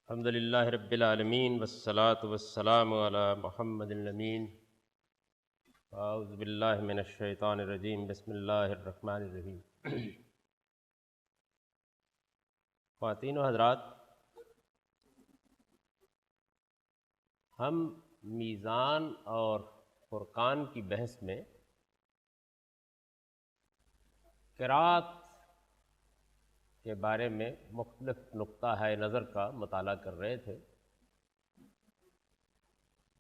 الحمد للہ رب العالمین والصلاة والسلام علی محمد الامین اعوذ باللہ من الشیطان الرجیم بسم اللہ الرحمن الرحیم۔ خواتین و حضرات، ہم میزان اور فرقان کی بحث میں قرأت کے بارے میں مختلف نقطہ نظر کا مطالعہ کر رہے تھے۔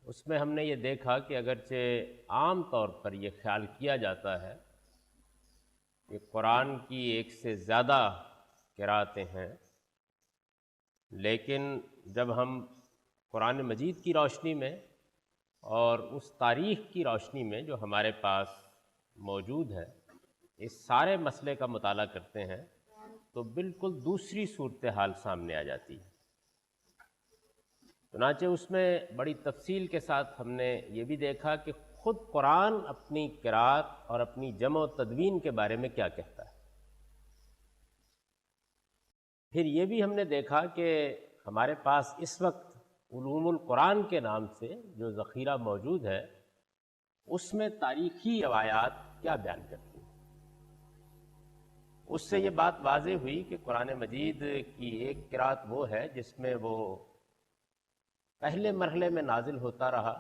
اس میں ہم نے یہ دیکھا کہ اگرچہ عام طور پر یہ خیال کیا جاتا ہے کہ قرآن کی ایک سے زیادہ قرأتیں ہیں، لیکن جب ہم قرآن مجید کی روشنی میں اور اس تاریخ کی روشنی میں جو ہمارے پاس موجود ہے اس سارے مسئلے کا مطالعہ کرتے ہیں تو بالکل دوسری صورتحال سامنے آ جاتی ہے۔ چنانچہ اس میں بڑی تفصیل کے ساتھ ہم نے یہ بھی دیکھا کہ خود قرآن اپنی قرأت اور اپنی جمع و تدوین کے بارے میں کیا کہتا ہے۔ پھر یہ بھی ہم نے دیکھا کہ ہمارے پاس اس وقت علوم القرآن کے نام سے جو ذخیرہ موجود ہے اس میں تاریخی روایات کیا بیان کرتی ہیں۔ اس سے یہ بات واضح ہوئی کہ قرآن مجید کی ایک قرأت وہ ہے جس میں وہ پہلے مرحلے میں نازل ہوتا رہا،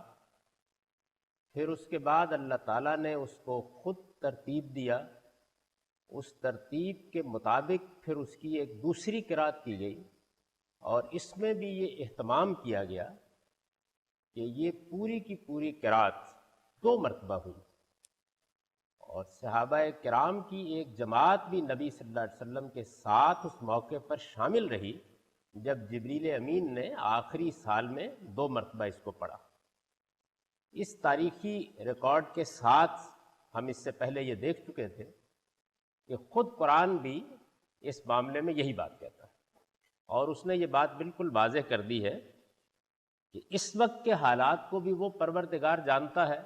پھر اس کے بعد اللہ تعالیٰ نے اس کو خود ترتیب دیا، اس ترتیب کے مطابق پھر اس کی ایک دوسری قرأت کی گئی، اور اس میں بھی یہ اہتمام کیا گیا کہ یہ پوری کی پوری قرأت 2 مرتبہ ہوئی، اور صحابہ کرام کی ایک جماعت بھی نبی صلی اللہ علیہ وسلم کے ساتھ اس موقع پر شامل رہی جب جبریل امین نے آخری سال میں 2 مرتبہ اس کو پڑھا۔ اس تاریخی ریکارڈ کے ساتھ ہم اس سے پہلے یہ دیکھ چکے تھے کہ خود قرآن بھی اس معاملے میں یہی بات کہتا ہے، اور اس نے یہ بات بالکل واضح کر دی ہے کہ اس وقت کے حالات کو بھی وہ پروردگار جانتا ہے،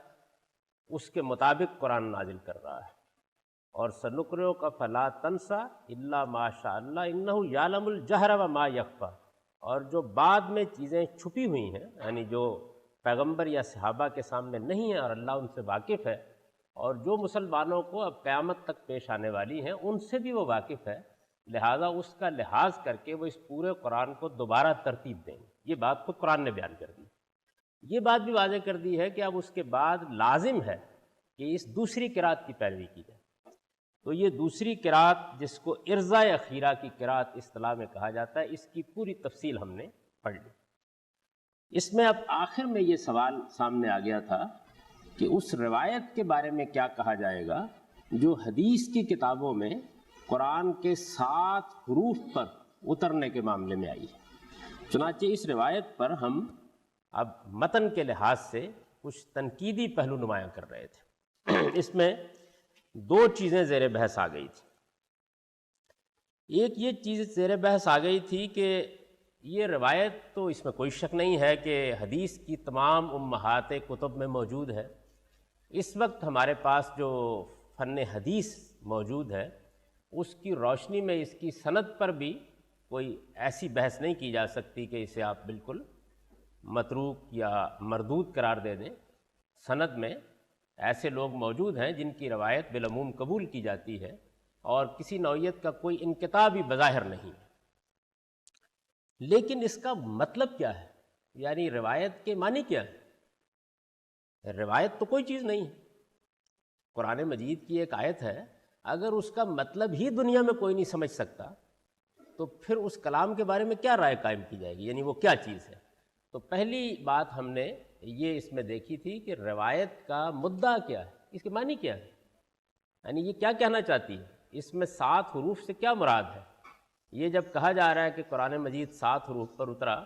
اس کے مطابق قرآن نازل کر رہا ہے۔ اور سنقرئک فلا تنسیٰ الا ما شاء اللہ انہ یعلم الجہر وما یخفی، اور جو بعد میں چیزیں چھپی ہوئی ہیں، یعنی جو پیغمبر یا صحابہ کے سامنے نہیں ہیں اور اللہ ان سے واقف ہے، اور جو مسلمانوں کو اب قیامت تک پیش آنے والی ہیں ان سے بھی وہ واقف ہے، لہذا اس کا لحاظ کر کے وہ اس پورے قرآن کو دوبارہ ترتیب دیں گے۔ یہ بات خود قرآن نے بیان کر دی۔ یہ بات بھی واضح کر دی ہے کہ اب اس کے بعد لازم ہے کہ اس دوسری قرأت کی پیروی کی جائے۔ تو یہ دوسری قرأت جس کو ارزا اخیرہ کی قرأت اصطلاح میں کہا جاتا ہے، اس کی پوری تفصیل ہم نے پڑھ لی۔ اس میں اب آخر میں یہ سوال سامنے آ گیا تھا کہ اس روایت کے بارے میں کیا کہا جائے گا جو حدیث کی کتابوں میں قرآن کے 7 حروف پر اترنے کے معاملے میں آئی ہے۔ چنانچہ اس روایت پر ہم اب متن کے لحاظ سے کچھ تنقیدی پہلو نمایاں کر رہے تھے۔ اس میں 2 چیزیں زیر بحث آ گئی تھی۔ ایک یہ چیز زیر بحث آ گئی تھی کہ یہ روایت تو اس میں کوئی شک نہیں ہے کہ حدیث کی تمام امہات کتب میں موجود ہے۔ اس وقت ہمارے پاس جو فن حدیث موجود ہے اس کی روشنی میں اس کی سند پر بھی کوئی ایسی بحث نہیں کی جا سکتی کہ اسے آپ بالکل متروک یا مردود قرار دے دیں۔ سند میں ایسے لوگ موجود ہیں جن کی روایت بالعموم قبول کی جاتی ہے اور کسی نوعیت کا کوئی انقطاع بھی بظاہر نہیں ہے۔ لیکن اس کا مطلب کیا ہے؟ یعنی روایت کے معنی کیا ہے؟ روایت تو کوئی چیز نہیں ہے۔ قرآن مجید کی ایک آیت ہے، اگر اس کا مطلب ہی دنیا میں کوئی نہیں سمجھ سکتا تو پھر اس کلام کے بارے میں کیا رائے قائم کی جائے گی؟ یعنی وہ کیا چیز ہے؟ تو پہلی بات ہم نے یہ اس میں دیکھی تھی کہ روایت کا مدعا کیا ہے، اس کے معنی کیا ہے، یعنی یہ کیا کہنا چاہتی ہے، اس میں 7 حروف سے کیا مراد ہے۔ یہ جب کہا جا رہا ہے کہ قرآن مجید 7 حروف پر اترا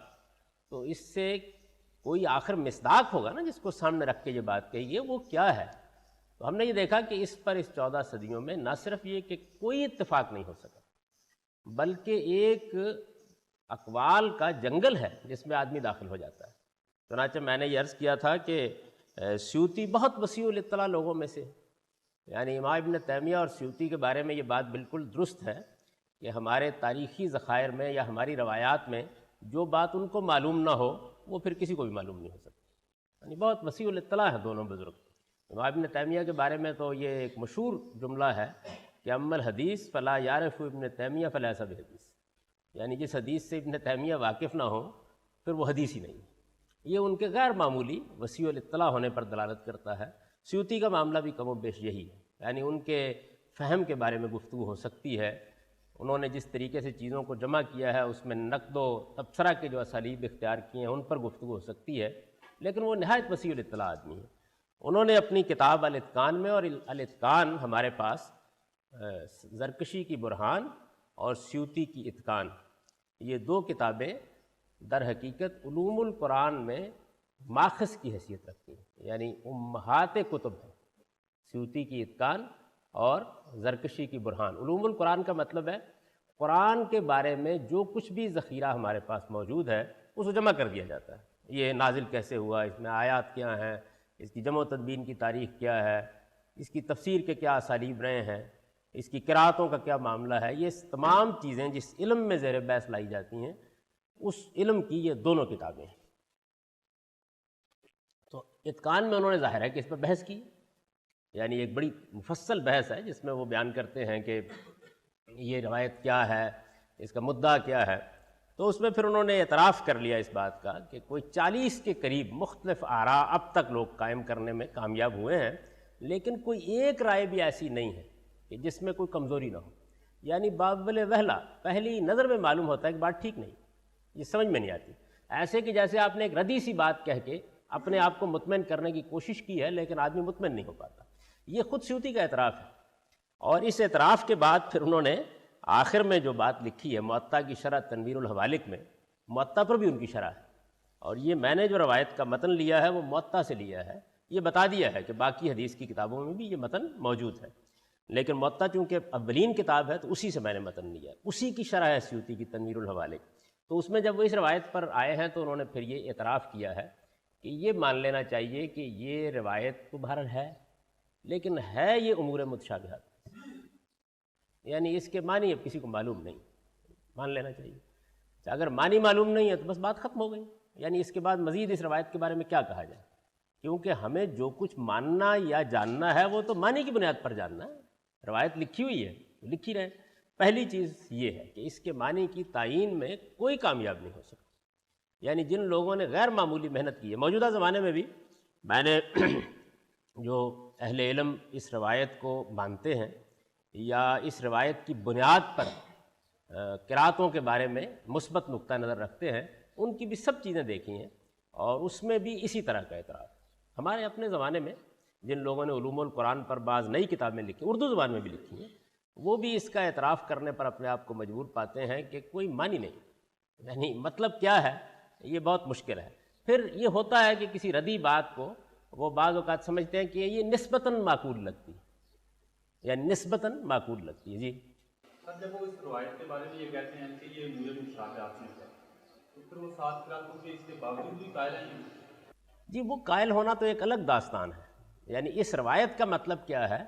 تو اس سے کوئی آخر مصداق ہوگا نا جس کو سامنے رکھ کے یہ بات کہی ہے، وہ کیا ہے۔ تو ہم نے یہ دیکھا کہ اس پر اس 14 صدیوں میں نہ صرف یہ کہ کوئی اتفاق نہیں ہو سکا، بلکہ ایک اقوال کا جنگل ہے جس میں آدمی داخل ہو جاتا ہے۔ چنانچہ میں نے یہ عرض کیا تھا کہ سیوطی بہت وسیع الاطلاع لوگوں میں سے، یعنی امام ابن تیمیہ اور سیوطی کے بارے میں یہ بات بالکل درست ہے کہ ہمارے تاریخی ذخائر میں یا ہماری روایات میں جو بات ان کو معلوم نہ ہو وہ پھر کسی کو بھی معلوم نہیں ہو سکتی. یعنی بہت وسیع الاطلاع ہے دونوں بزرگ. امام ابن تیمیہ کے بارے میں تو یہ ایک مشہور جملہ ہے کہ اما الحدیث فلا یعرف ابن تیمیہ فلیس بحدیث، یعنی جس حدیث سے ابن تیمیہ واقف نہ ہو پھر وہ حدیث ہی نہیں. یہ ان کے غیر معمولی وسیع الاطلاع ہونے پر دلالت کرتا ہے. سیوطی کا معاملہ بھی کم و بیش یہی ہے، یعنی ان کے فہم کے بارے میں گفتگو ہو سکتی ہے. انہوں نے جس طریقے سے چیزوں کو جمع کیا ہے اس میں نقد و تبصرہ کے جو اسالیب اختیار کیے ہیں ان پر گفتگو ہو سکتی ہے، لیکن وہ نہایت وسیع الاطلاع آدمی ہے. انہوں نے اپنی کتاب الاتقان میں، اور الاتقان ہمارے پاس زرکشی کی برہان اور سیوطی کی اتقان، یہ دو کتابیں در حقیقت علوم القرآن میں ماخذ کی حیثیت رکھتی ہیں، یعنی امہات کتب ہیں. سیوطی کی اتقان اور زرکشی کی برہان. علوم القرآن کا مطلب ہے قرآن کے بارے میں جو کچھ بھی ذخیرہ ہمارے پاس موجود ہے اس کو جمع کر دیا جاتا ہے. یہ نازل کیسے ہوا، اس میں آیات کیا ہیں، اس کی جمع و تدوین کی تاریخ کیا ہے، اس کی تفسیر کے کیا اسالیب رہے ہیں، اس کی قرأتوں کا کیا معاملہ ہے، یہ تمام چیزیں جس علم میں زیر بحث لائی جاتی ہیں اس علم کی یہ دونوں کتابیں ہیں. تو اتقان میں انہوں نے ظاہر ہے کہ اس پر بحث کی، یعنی ایک بڑی مفصل بحث ہے جس میں وہ بیان کرتے ہیں کہ یہ روایت کیا ہے، اس کا مدعا کیا ہے. تو اس میں پھر انہوں نے اعتراف کر لیا اس بات کا کہ کوئی 40 کے قریب مختلف آراء اب تک لوگ قائم کرنے میں کامیاب ہوئے ہیں، لیکن کوئی ایک رائے بھی ایسی نہیں ہے کہ جس میں کوئی کمزوری نہ ہو. یعنی بابل وہلا پہلی نظر میں معلوم ہوتا ہے کہ بات ٹھیک نہیں، یہ سمجھ میں نہیں آتی. ایسے کہ جیسے آپ نے ایک ردی سی بات کہہ کے اپنے آپ کو مطمئن کرنے کی کوشش کی ہے لیکن آدمی مطمئن نہیں ہو پاتا. یہ خود سیوطی کا اعتراف ہے. اور اس اعتراف کے بعد پھر انہوں نے آخر میں جو بات لکھی ہے موطا کی شرح تنویر الحوالق میں، موطا پر بھی ان کی شرح ہے، اور یہ میں نے جو روایت کا متن لیا ہے وہ موطا سے لیا ہے. یہ بتا دیا ہے کہ باقی حدیث کی کتابوں میں بھی یہ متن موجود ہے، لیکن موطا چونکہ اولین کتاب ہے تو اسی سے میں نے متن لیا ہے. اسی کی شرح ہے سیوطی کی تنویر الحوالق. تو اس میں جب وہ اس روایت پر آئے ہیں تو انہوں نے پھر یہ اعتراف کیا ہے کہ یہ مان لینا چاہیے کہ یہ روایت تو بہرحال ہے، لیکن ہے یہ امور متشابہات، یعنی اس کے معنی اب کسی کو معلوم نہیں، مان لینا چاہیے. اگر معنی معلوم نہیں ہے تو بس بات ختم ہو گئی. یعنی اس کے بعد مزید اس روایت کے بارے میں کیا کہا جائے، کیونکہ ہمیں جو کچھ ماننا یا جاننا ہے وہ تو معنی کی بنیاد پر جاننا ہے. روایت لکھی ہوئی ہے تو لکھی رہے. پہلی چیز یہ ہے کہ اس کے معنی کی تعیین میں کوئی کامیاب نہیں ہو سکتا. یعنی جن لوگوں نے غیر معمولی محنت کی ہے موجودہ زمانے میں بھی، میں نے جو اہل علم اس روایت کو مانتے ہیں یا اس روایت کی بنیاد پر قرأتوں کے بارے میں مثبت نقطہ نظر رکھتے ہیں، ان کی بھی سب چیزیں دیکھی ہیں اور اس میں بھی اسی طرح کا اعتراف. ہمارے اپنے زمانے میں جن لوگوں نے علوم القرآن پر بعض نئی کتابیں لکھی، اردو زبان میں بھی لکھی ہیں، وہ بھی اس کا اعتراف کرنے پر اپنے آپ کو مجبور پاتے ہیں کہ کوئی معنی نہیں، یعنی مطلب کیا ہے یہ بہت مشکل ہے. پھر یہ ہوتا ہے کہ کسی ردی بات کو وہ بعض اوقات سمجھتے ہیں کہ یہ نسبتاً معقول لگتی ہے، یعنی نسبتاً معقول لگتی ہے. جی سر، جب وہ اس روایت کے بارے میں یہ کہتے ہیں کہ یہ امور متشابہات میں ہے تو پھر وہ 7 قرأتوں کے اس کے باوجود بھی قائل ہیں. جی وہ قائل ہونا تو ایک الگ داستان ہے. یعنی اس روایت کا مطلب کیا ہے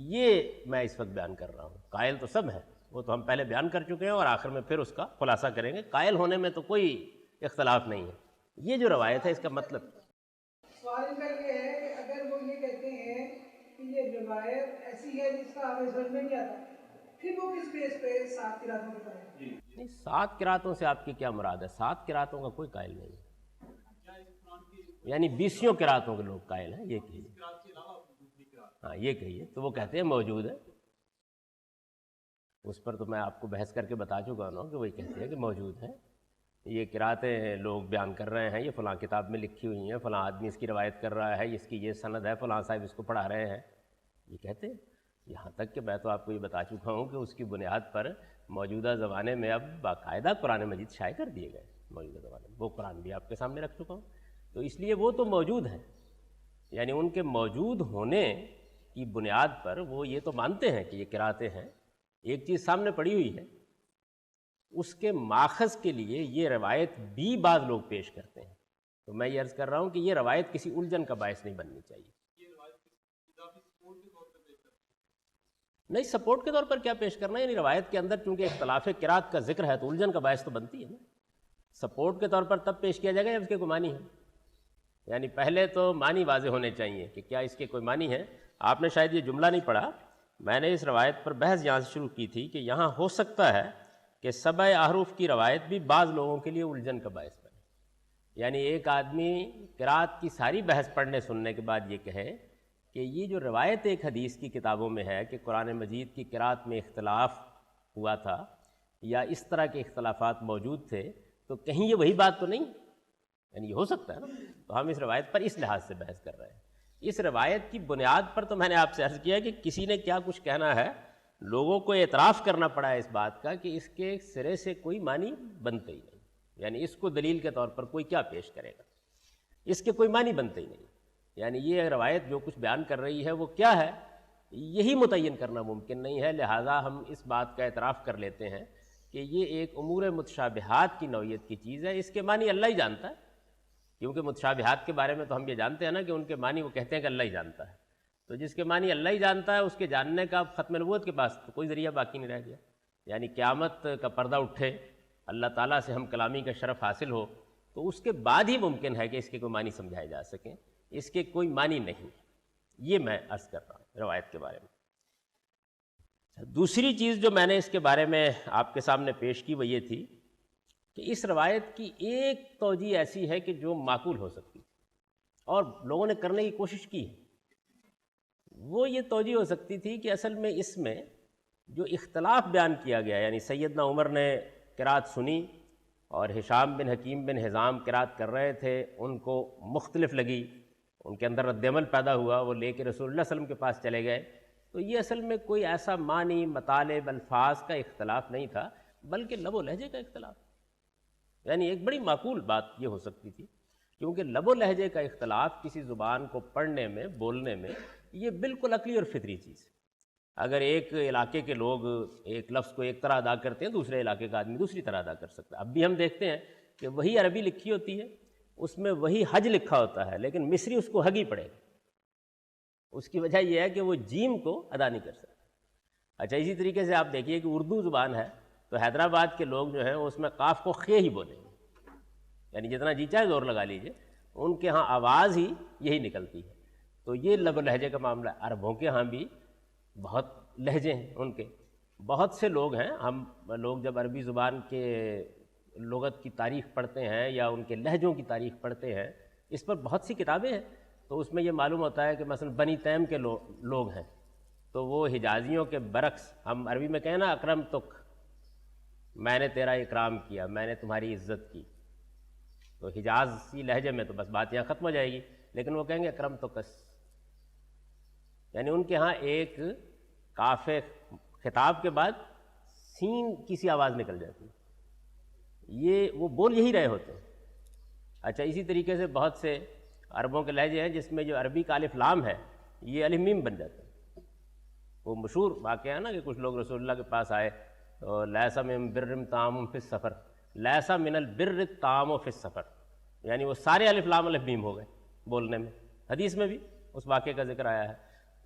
یہ میں اس وقت بیان کر رہا ہوں. قائل تو سب ہیں، وہ تو ہم پہلے بیان کر چکے ہیں اور آخر میں پھر اس کا خلاصہ کریں گے. قائل ہونے میں تو کوئی اختلاف نہیں ہے. یہ جو روایت ہے اس کا مطلب سوال ان کا یہ ہے کہ اگر وہ یہ کہتے ہیں کہ یہ روایت ایسی ہے جس کا ہمیں سمجھ میں نہیں آتا، پھر وہ کس بیس پہ 7 قرأتوں کے قائل ہیں؟ نہیں، 7 قرأتوں سے آپ کی کیا مراد ہے؟ 7 قرأتوں کا کوئی قائل نہیں ہے. یعنی 20 قرأتوں کے لوگ قائل ہیں، یہ کہیے. ہاں یہ کہیے تو وہ کہتے ہیں موجود ہے. اس پر تو میں آپ کو بحث کر کے بتا چکا ہوں کہ وہی کہتے ہیں کہ موجود ہے. یہ قرأتیں لوگ بیان کر رہے ہیں، یہ فلاں کتاب میں لکھی ہوئی ہیں، فلاں آدمی اس کی روایت کر رہا ہے، اس کی یہ سند ہے، فلاں صاحب اس کو پڑھا رہے ہیں، یہ کہتے ہیں. یہاں تک کہ میں تو آپ کو یہ بتا چکا ہوں کہ اس کی بنیاد پر موجودہ زمانے میں اب باقاعدہ قرآن مجید شائع کر دیے گئے. موجودہ زمانے میں وہ قرآن بھی آپ کے سامنے رکھ چکا ہوں. تو اس لیے وہ تو موجود ہیں، یعنی ان کے موجود ہونے کی بنیاد پر وہ یہ تو مانتے ہیں کہ یہ قرأتیں ہیں. ایک چیز سامنے پڑی ہوئی ہے، اس کے ماخذ کے لیے یہ روایت بھی بعض لوگ پیش کرتے ہیں. تو میں یہ عرض کر رہا ہوں کہ یہ روایت کسی الجھن کا باعث نہیں بننی چاہیے. نہیں، سپورٹ کے طور پر کیا پیش کرنا ہے؟ یعنی روایت کے اندر چونکہ اختلاف قرأت کا ذکر ہے تو الجھن کا باعث تو بنتی ہے نا. سپورٹ کے طور پر تب پیش کیا جائے گا جب اس کے کوئی معنی ہے. یعنی پہلے تو معنی واضح ہونے چاہیے کہ کیا اس کے کوئی معنی ہے. آپ نے شاید یہ جملہ نہیں پڑھا، میں نے اس روایت پر بحث یہاں سے شروع کی تھی کہ یہاں ہو سکتا ہے کہ 7 احرف کی روایت بھی بعض لوگوں کے لیے الجھن کا باعث بنے. یعنی ایک آدمی قرات کی ساری بحث پڑھنے سننے کے بعد یہ کہے کہ یہ جو روایت ایک حدیث کی کتابوں میں ہے کہ قرآن مجید کی قرات میں اختلاف ہوا تھا یا اس طرح کے اختلافات موجود تھے، تو کہیں یہ وہی بات تو نہیں؟ یعنی یہ ہو سکتا ہے نا. تو ہم اس روایت پر اس لحاظ سے بحث کر رہے ہیں. اس روایت کی بنیاد پر تو میں نے آپ سے عرض کیا کہ کسی نے کیا کچھ کہنا ہے، لوگوں کو اعتراف کرنا پڑا ہے اس بات کا کہ اس کے سرے سے کوئی معنی بنتے ہی نہیں. یعنی اس کو دلیل کے طور پر کوئی کیا پیش کرے گا، اس کے کوئی معنی بنتے ہی نہیں. یعنی یہ روایت جو کچھ بیان کر رہی ہے وہ کیا ہے یہی متعین کرنا ممکن نہیں ہے. لہٰذا ہم اس بات کا اعتراف کر لیتے ہیں کہ یہ ایک امور متشابہات کی نوعیت کی چیز ہے. اس کے معنی اللہ ہی جانتا ہے، کیونکہ متشابہات کے بارے میں تو ہم یہ جانتے ہیں نا کہ ان کے معنی وہ کہتے ہیں کہ اللہ ہی جانتا ہے. تو جس کے معنی اللہ ہی جانتا ہے اس کے جاننے کا ختم نبوت کے پاس تو کوئی ذریعہ باقی نہیں رہ گیا. یعنی قیامت کا پردہ اٹھے، اللہ تعالیٰ سے ہم کلامی کا شرف حاصل ہو، تو اس کے بعد ہی ممکن ہے کہ اس کے کوئی معنی سمجھائے جا سکیں. اس کے کوئی معنی نہیں. یہ میں عرض کر رہا ہوں روایت کے بارے میں. دوسری چیز جو میں نے اس کے بارے میں آپ کے سامنے پیش کی وہ یہ تھی کہ اس روایت کی ایک توجہ ایسی ہے کہ جو معقول ہو سکتی اور لوگوں نے کرنے کی کوشش کی ہے. وہ یہ توجہ ہو سکتی تھی کہ اصل میں اس میں جو اختلاف بیان کیا گیا، یعنی سیدنا عمر نے قرات سنی اور ہشام بن حکیم بن حزام قرات کر رہے تھے، ان کو مختلف لگی، ان کے اندر رد عمل پیدا ہوا، وہ لے کے رسول اللہ صلی اللہ علیہ وسلم کے پاس چلے گئے. تو یہ اصل میں کوئی ایسا معنی، مطالب، الفاظ کا اختلاف نہیں تھا، بلکہ لب و لہجے کا اختلاف. یعنی ایک بڑی معقول بات یہ ہو سکتی تھی، کیونکہ لب و لہجے کا اختلاف کسی زبان کو پڑھنے میں، بولنے میں، یہ بالکل عقلی اور فطری چیز ہے. اگر ایک علاقے کے لوگ ایک لفظ کو ایک طرح ادا کرتے ہیں، دوسرے علاقے کا آدمی دوسری طرح ادا کر سکتا ہے. اب بھی ہم دیکھتے ہیں کہ وہی عربی لکھی ہوتی ہے، اس میں وہی حج لکھا ہوتا ہے، لیکن مصری اس کو حگی پڑے گا. اس کی وجہ یہ ہے کہ وہ جیم کو ادا نہیں کر سکتا. اچھا، اسی طریقے سے آپ دیکھیے کہ اردو زبان ہے تو حیدرآباد کے لوگ جو ہیں اس میں قاف کو خے ہی بولیں گے. یعنی جتنا جی چاہے زور لگا لیجئے، ان کے ہاں آواز ہی یہی نکلتی ہے. تو یہ لب و لہجے کا معاملہ. عربوں کے ہاں بھی بہت لہجے ہیں، ان کے بہت سے لوگ ہیں. ہم لوگ جب عربی زبان کے لغت کی تاریخ پڑھتے ہیں یا ان کے لہجوں کی تاریخ پڑھتے ہیں، اس پر بہت سی کتابیں ہیں. تو اس میں یہ معلوم ہوتا ہے کہ مثلا بنی تیم کے لوگ ہیں تو وہ حجازیوں کے برعکس، ہم عربی میں کہیں نا اکرم تک، میں نے تیرا اکرام کیا، میں نے تمہاری عزت کی. تو حجازی لہجے میں تو بس بات یہاں ختم ہو جائے گی، لیکن وہ کہیں گے اکرم تکس. یعنی ان کے ہاں ایک کاف خطاب کے بعد سین کی سی آواز نکل جاتی ہے. یہ وہ بول یہی رہے ہوتے ہیں. اچھا، اسی طریقے سے بہت سے عربوں کے لہجے ہیں جس میں جو عربی کا الف لام ہے یہ الف میم بن جاتا ہے. وہ مشہور واقعہ ہے نا کہ کچھ لوگ رسول اللہ کے پاس آئے تو لیسا من بر طعام فی السفر، لیسا من البر طعام فی السفر، یعنی وہ سارے الف لام الف میم ہو گئے بولنے میں. حدیث میں بھی اس واقعے کا ذکر آیا ہے.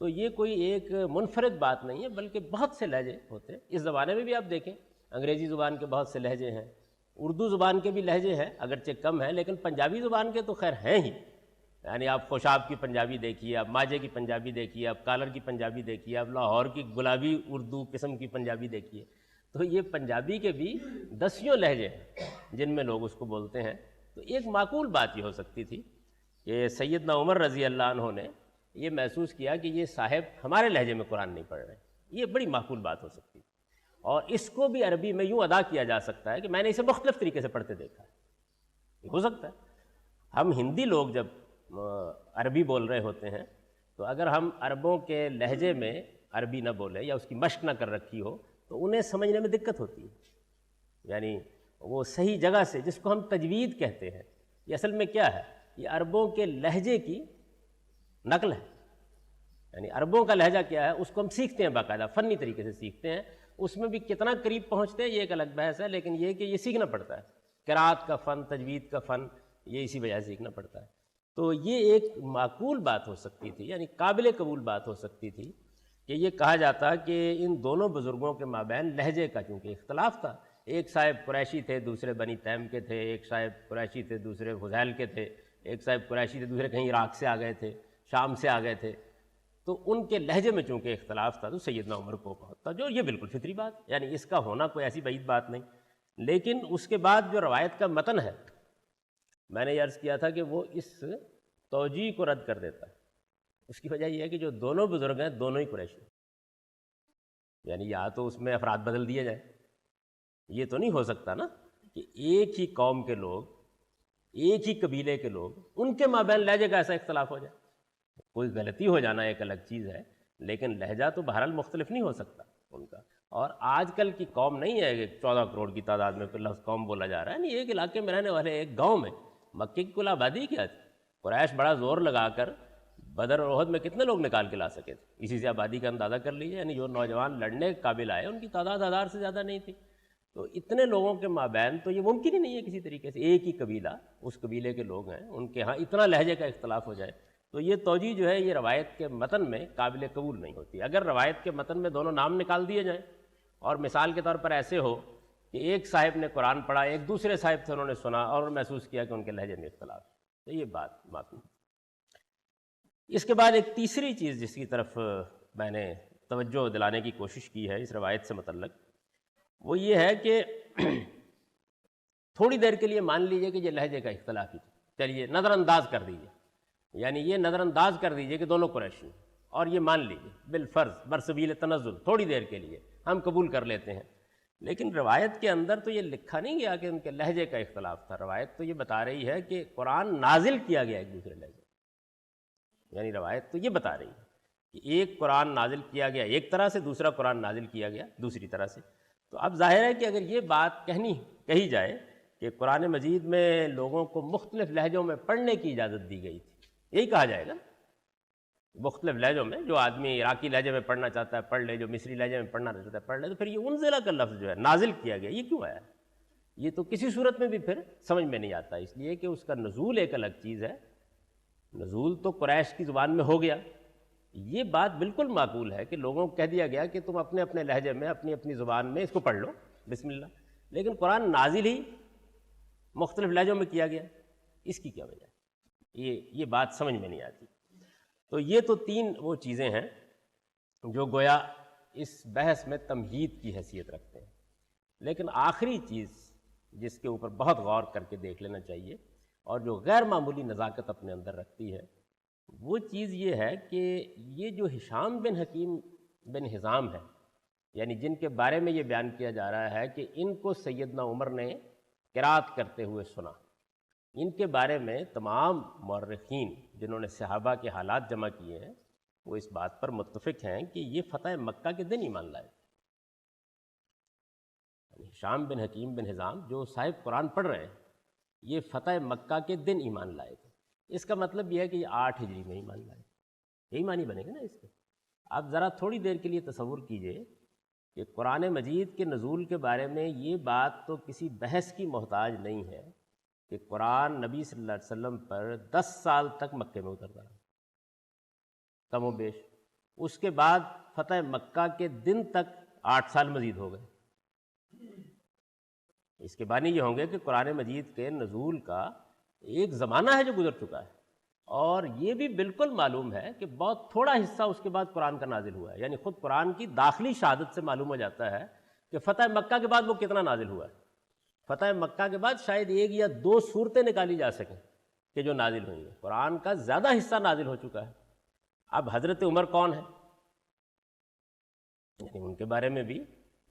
تو یہ کوئی ایک منفرد بات نہیں ہے، بلکہ بہت سے لہجے ہوتے ہیں. اس زمانے میں بھی آپ دیکھیں انگریزی زبان کے بہت سے لہجے ہیں، اردو زبان کے بھی لہجے ہیں اگرچہ کم ہیں، لیکن پنجابی زبان کے تو خیر ہیں ہی. یعنی آپ خوشاب کی پنجابی دیکھیے، آپ ماجے کی پنجابی دیکھیے، آپ کالر کی پنجابی دیکھیے، آپ لاہور کی گلابی اردو قسم کی پنجابی دیکھیے. تو یہ پنجابی کے بھی دسیوں لہجے ہیں جن میں لوگ اس کو بولتے ہیں. تو ایک معقول بات یہ ہو سکتی تھی کہ سیدنا عمر رضی اللہ عنہ نے یہ محسوس کیا کہ یہ صاحب ہمارے لہجے میں قرآن نہیں پڑھ رہے. یہ بڑی معقول بات ہو سکتی تھی، اور اس کو بھی عربی میں یوں ادا کیا جا سکتا ہے کہ میں نے اسے مختلف طریقے سے پڑھتے دیکھا ہے. یہ ہو سکتا ہے. ہم ہندی لوگ جب عربی بول رہے ہوتے ہیں تو اگر ہم عربوں کے لہجے میں عربی نہ بولیں یا اس کی مشق نہ کر رکھی ہو تو انہیں سمجھنے میں دقت ہوتی ہے. یعنی وہ صحیح جگہ سے، جس کو ہم تجوید کہتے ہیں، یہ اصل میں کیا ہے؟ یہ عربوں کے لہجے کی نقل ہے. یعنی عربوں کا لہجہ کیا ہے اس کو ہم سیکھتے ہیں، باقاعدہ فنی طریقے سے سیکھتے ہیں. اس میں بھی کتنا قریب پہنچتے ہیں یہ ایک الگ بحث ہے، لیکن یہ کہ یہ سیکھنا پڑتا ہے. قرات کا فن، تجوید کا فن، یہ اسی وجہ سے سیکھنا پڑتا ہے. تو یہ ایک معقول بات ہو سکتی تھی، یعنی قابل قبول بات ہو سکتی تھی کہ یہ کہا جاتا کہ ان دونوں بزرگوں کے مابین لہجے کا چونکہ اختلاف تھا، ایک صاحب قریشی تھے، دوسرے بنی تیم کے تھے، ایک صاحب قریشی تھے، دوسرے فضیل کے تھے، ایک صاحب قریشی تھے، دوسرے کہیں عراق سے آ گئے تھے، شام سے آ گئے تھے، تو ان کے لہجے میں چونکہ اختلاف تھا تو سیدنا عمر کو بہت تھا، جو یہ بالکل فطری بات، یعنی اس کا ہونا کوئی ایسی بعید بات نہیں۔ لیکن اس کے بعد جو روایت کا متن ہے، میں نے یہ عرض کیا تھا کہ وہ اس توجیہ کو رد کر دیتا ہے۔ اس کی وجہ یہ ہے کہ جو دونوں بزرگ ہیں دونوں ہی قریشی ہیں، یعنی یا تو اس میں افراد بدل دیے جائیں، یہ تو نہیں ہو سکتا نا کہ ایک ہی قوم کے لوگ، ایک ہی قبیلے کے لوگ، ان کے مابین لہجے کا ایسا اختلاف ہو جائے۔ کوئی غلطی ہو جانا ایک الگ چیز ہے، لیکن لہجہ تو بہرحال مختلف نہیں ہو سکتا ان کا۔ اور آج کل کی قوم نہیں ہے کہ 14 کروڑ کی تعداد میں پھر لفظ قوم بولا جا رہا ہے، نہیں، ایک علاقے میں رہنے والے ایک گاؤں میں، مکے کی کل آبادی کیا تھی؟ قریش بڑا زور لگا کر بدر اور احد میں کتنے لوگ نکال کے لا سکے تھے، اسی سے آبادی کا اندازہ کر لیجیے، یعنی جو نوجوان لڑنے کے قابل آئے ان کی تعداد 1000 سے زیادہ نہیں تھی۔ تو اتنے لوگوں کے مابین تو یہ ممکن ہی نہیں ہے کسی طریقے سے، ایک ہی قبیلہ، اس قبیلے کے لوگ ہیں، ان کے ہاں اتنا لہجے کا اختلاف ہو جائے، تو یہ توجیہ جو ہے یہ روایت کے متن میں قابل قبول نہیں ہوتی۔ اگر روایت کے متن میں دونوں نام نکال دیے جائیں اور مثال کے طور پر ایسے ہو کہ ایک صاحب نے قرآن پڑھا، ایک دوسرے صاحب سے انہوں نے سنا اور محسوس کیا کہ ان کے لہجے میں اختلاف، تو یہ بات معقول۔ اس کے بعد ایک تیسری چیز جس کی طرف میں نے توجہ دلانے کی کوشش کی ہے اس روایت سے متعلق، وہ یہ ہے کہ تھوڑی دیر کے لیے مان لیجئے کہ یہ لہجے کا اختلاف ہی، چلیے نظر انداز کر دیجئے، یعنی یہ نظر انداز کر دیجئے کہ دونوں قریشی، اور یہ مان لیجئے بالفرض برسبیل تنزل تھوڑی دیر کے لیے ہم قبول کر لیتے ہیں، لیکن روایت کے اندر تو یہ لکھا نہیں گیا کہ ان کے لہجے کا اختلاف تھا۔ روایت تو یہ بتا رہی ہے کہ قرآن نازل کیا گیا ایک دوسرے لہجے، یعنی روایت تو یہ بتا رہی ہے کہ ایک قرآن نازل کیا گیا ایک طرح سے، دوسرا قرآن نازل کیا گیا دوسری طرح سے۔ تو اب ظاہر ہے کہ اگر یہ بات کہی جائے کہ قرآن مجید میں لوگوں کو مختلف لہجوں میں پڑھنے کی اجازت دی گئی تھی، یہی کہا جائے گا، مختلف لہجوں میں، جو آدمی عراقی لہجے میں پڑھنا چاہتا ہے پڑھ لے، جو مصری لہجے میں پڑھنا چاہتا ہے پڑھ لے، تو پھر یہ انزلہ کا لفظ جو ہے نازل کیا گیا، یہ کیوں آیا؟ یہ تو کسی صورت میں بھی پھر سمجھ میں نہیں آتا، اس لیے کہ اس کا نزول ایک الگ چیز ہے۔ نزول تو قریش کی زبان میں ہو گیا، یہ بات بالکل معقول ہے کہ لوگوں کو کہہ دیا گیا کہ تم اپنے اپنے لہجے میں اپنی اپنی زبان میں اس کو پڑھ لو، بسم اللہ، لیکن قرآن نازل ہی مختلف لہجوں میں کیا گیا، اس کی کیا وجہ ہے؟ یہ بات سمجھ میں نہیں آتی۔ تو یہ تو تین وہ چیزیں ہیں جو گویا اس بحث میں تمہید کی حیثیت رکھتے ہیں، لیکن آخری چیز جس کے اوپر بہت غور کر کے دیکھ لینا چاہیے اور جو غیر معمولی نزاکت اپنے اندر رکھتی ہے، وہ چیز یہ ہے کہ یہ جو ہشام بن حکیم بن حزام ہے، یعنی جن کے بارے میں یہ بیان کیا جا رہا ہے کہ ان کو سیدنا عمر نے قرات کرتے ہوئے سنا، ان کے بارے میں تمام مورخین جنہوں نے صحابہ کے حالات جمع کیے ہیں وہ اس بات پر متفق ہیں کہ یہ فتح مکہ کے دن ایمان لائے۔ ہشام بن حکیم بن حزام جو صاحب قرآن پڑھ رہے ہیں، یہ فتح مکہ کے دن ایمان لائے تھے۔ اس کا مطلب یہ ہے کہ یہ 8 ہجری میں ایمان لائے، یہی معنی بنے گا نا اس کے۔ آپ ذرا تھوڑی دیر کے لیے تصور کیجئے کہ قرآن مجید کے نزول کے بارے میں یہ بات تو کسی بحث کی محتاج نہیں ہے کہ قرآن نبی صلی اللہ علیہ وسلم پر 10 سال تک مکے میں اترتا رہا، کم و بیش، اس کے بعد فتح مکہ کے دن تک 8 سال مزید ہو گئے۔ اس کے معنی یہ ہوں گے کہ قرآن مجید کے نزول کا ایک زمانہ ہے جو گزر چکا ہے، اور یہ بھی بالکل معلوم ہے کہ بہت تھوڑا حصہ اس کے بعد قرآن کا نازل ہوا ہے، یعنی خود قرآن کی داخلی شہادت سے معلوم ہو جاتا ہے کہ فتح مکہ کے بعد وہ کتنا نازل ہوا ہے۔ فتح مکہ کے بعد شاید 1 یا 2 صورتیں نکالی جا سکیں کہ جو نازل ہوئی ہیں، قرآن کا زیادہ حصہ نازل ہو چکا ہے۔ اب حضرت عمر کون ہے؟ یعنی ان کے بارے میں بھی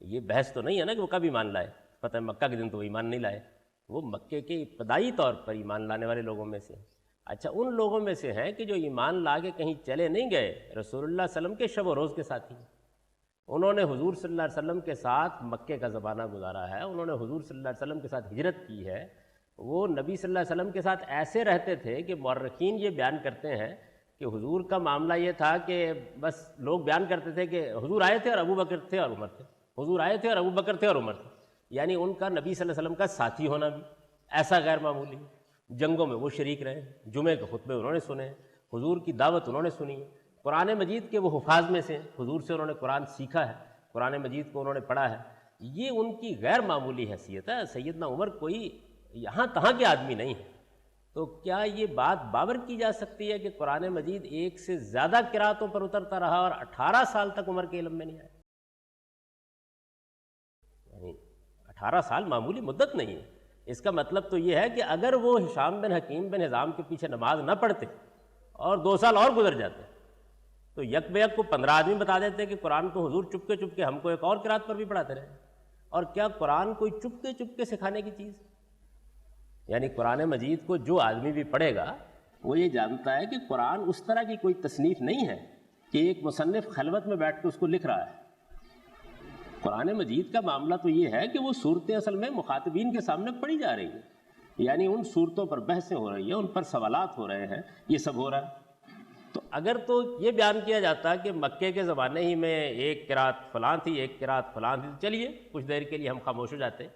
یہ بحث تو نہیں ہے نا کہ وہ کب ایمان لائے، فتح مکہ کے دن تو وہ ایمان نہیں لائے، وہ مکے کے ابتدائی طور پر ایمان لانے والے لوگوں میں سے ہیں۔ اچھا، ان لوگوں میں سے ہیں کہ جو ایمان لا کے کہیں چلے نہیں گئے، رسول اللہ صلی اللہ علیہ وسلم کے شب و روز کے ساتھی ہیں، انہوں نے حضور صلی اللہ علیہ وسلم کے ساتھ مکے کا زمانہ گزارا ہے، انہوں نے حضور صلی اللہ علیہ وسلم کے ساتھ ہجرت کی ہے، وہ نبی صلی اللہ علیہ وسلم کے ساتھ ایسے رہتے تھے کہ مورخین یہ بیان کرتے ہیں کہ حضور کا معاملہ یہ تھا کہ بس لوگ بیان کرتے تھے کہ حضور آئے تھے اور ابو بکر تھے اور عمر تھے، حضور آئے تھے اور ابو بکر تھے اور عمر تھے، یعنی ان کا نبی صلی اللہ علیہ وسلم کا ساتھی ہونا بھی ایسا غیر معمولی، جنگوں میں وہ شریک رہے، جمعے کے خطبے انہوں نے سنے، حضور کی دعوت انہوں نے سنی، قرآن مجید کے وہ حفاظ میں سے، حضور سے انہوں نے قرآن سیکھا ہے، قرآن مجید کو انہوں نے پڑھا ہے، یہ ان کی غیر معمولی حیثیت ہے. سیدنا عمر کوئی یہاں تہاں کے آدمی نہیں ہے. تو کیا یہ بات باور کی جا سکتی ہے کہ قرآن مجید ایک سے زیادہ قرأتوں پر اترتا رہا اور 18 سال تک عمر کے علم میں نہیں آیا؟ یعنی 18 سال معمولی مدت نہیں ہے. اس کا مطلب تو یہ ہے کہ اگر وہ ہشام بن حکیم بن حزام کے پیچھے نماز نہ پڑھتے اور 2 سال اور گزر جاتے تو یک بے یک کو 15 آدمی بتا دیتے کہ قرآن کو حضور چپکے چپکے ہم کو ایک اور قرأت پر بھی پڑھاتے رہے. اور کیا قرآن کوئی چپکے چپکے سکھانے کی چیز؟ یعنی قرآن مجید کو جو آدمی بھی پڑھے گا وہ یہ جانتا ہے کہ قرآن اس طرح کی کوئی تصنیف نہیں ہے کہ ایک مصنف خلوت میں بیٹھ کے اس کو لکھ رہا ہے. قرآن مجید کا معاملہ تو یہ ہے کہ وہ صورتیں اصل میں مخاطبین کے سامنے پڑھی جا رہی ہیں. یعنی ان صورتوں پر بحثیں ہو رہی ہیں، ان پر سوالات ہو رہے ہیں، یہ سب ہو رہا ہے. تو اگر تو یہ بیان کیا جاتا کہ مکے کے زمانے ہی میں ایک قرأت فلاں تھی، ایک قرأت فلاں تھی، تو چلیے کچھ دیر کے لیے ہم خاموش ہو جاتے.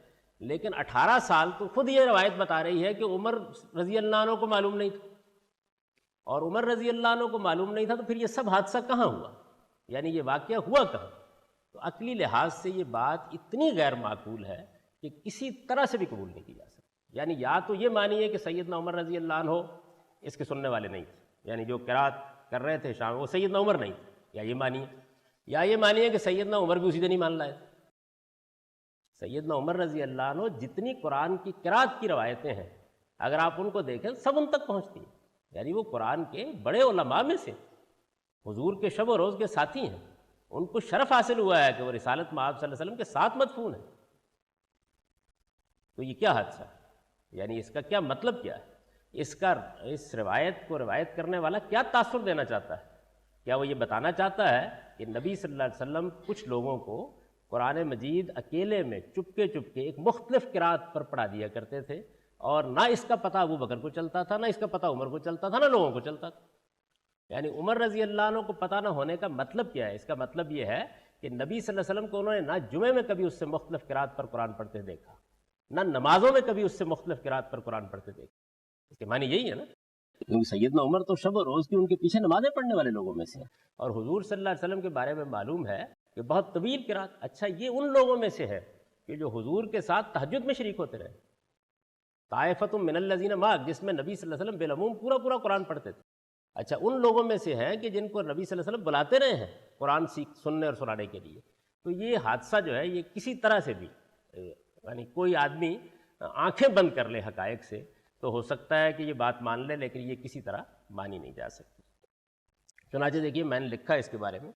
لیکن 18 سال تو خود یہ روایت بتا رہی ہے کہ عمر رضی اللہ عنہ کو معلوم نہیں تھا. اور عمر رضی اللہ عنہ کو معلوم نہیں تھا تو پھر یہ سب حادثہ کہاں ہوا؟ یعنی یہ واقعہ ہوا کہاں؟ تو عقلی لحاظ سے یہ بات اتنی غیر معقول ہے کہ کسی طرح سے بھی قبول نہیں کی جا سکتی. یعنی یا تو یہ مانیے کہ سیدنا عمر رضی اللہ عنہ اس کے سننے والے نہیں تھے، یعنی جو قرأت کر رہے تھے شام وہ سیدنا عمر نہیں تھے، یا یہ مانیے کہ سیدنا عمر بھی اسی دن ہی مان لائے تھے. سیدنا عمر رضی اللہ عنہ جتنی قرآن کی قرأت کی روایتیں ہیں اگر آپ ان کو دیکھیں سب ان تک پہنچتی ہیں. یعنی وہ قرآن کے بڑے علماء میں سے حضور کے شب و روز کے ساتھی ہیں. ان کو شرف حاصل ہوا ہے کہ وہ رسالت مآب صلی اللہ علیہ وسلم کے ساتھ مدفون ہیں. تو یہ کیا حادثہ ہے؟ یعنی اس کا کیا مطلب کیا ہے؟ اس روایت کو روایت کرنے والا کیا تاثر دینا چاہتا ہے؟ کیا وہ یہ بتانا چاہتا ہے کہ نبی صلی اللہ علیہ وسلم کچھ لوگوں کو قرآن مجید اکیلے میں چپکے چپکے ایک مختلف قرأت پر پڑھا دیا کرتے تھے، اور نہ اس کا پتہ ابو بکر کو چلتا تھا، نہ اس کا پتہ عمر کو چلتا تھا، نہ لوگوں کو چلتا تھا؟ یعنی عمر رضی اللہ عنہ کو پتہ نہ ہونے کا مطلب کیا ہے؟ اس کا مطلب یہ ہے کہ نبی صلی اللہ علیہ وسلم کو انہوں نے نہ جمعے میں کبھی اس سے مختلف قرأت پر قرآن پڑھتے دیکھا، نہ نمازوں میں کبھی اس سے مختلف قرأت پر قرآن پڑھتے دیکھا. اس کے معنی یہی ہے نا، کیونکہ سیدنا عمر تو شب و روز کی ان کے پیچھے نمازیں پڑھنے والے لوگوں میں سے ہیں، اور حضور صلی اللہ علیہ وسلم کے بارے میں معلوم ہے کہ بہت طویل قرأت. اچھا یہ ان لوگوں میں سے ہے کہ جو حضور کے ساتھ تہجد میں شریک ہوتے رہے، طائفۃ من الذین معک، جس میں نبی صلی اللہ علیہ وسلم بالعموم پورا قرآن پڑھتے تھے. اچھا ان لوگوں میں سے ہیں کہ جن کو نبی صلی اللہ علیہ وسلم بلاتے رہے ہیں قرآن سننے اور سنانے کے لیے. تو یہ حادثہ جو ہے یہ کسی طرح سے بھی یعنی کوئی آدمی آنکھیں بند کر لے حقائق سے تو ہو سکتا ہے کہ یہ بات مان لے، لیکن یہ کسی طرح مانی نہیں جا سکتی. چنانچہ دیکھیے میں نے لکھا اس کے بارے میں،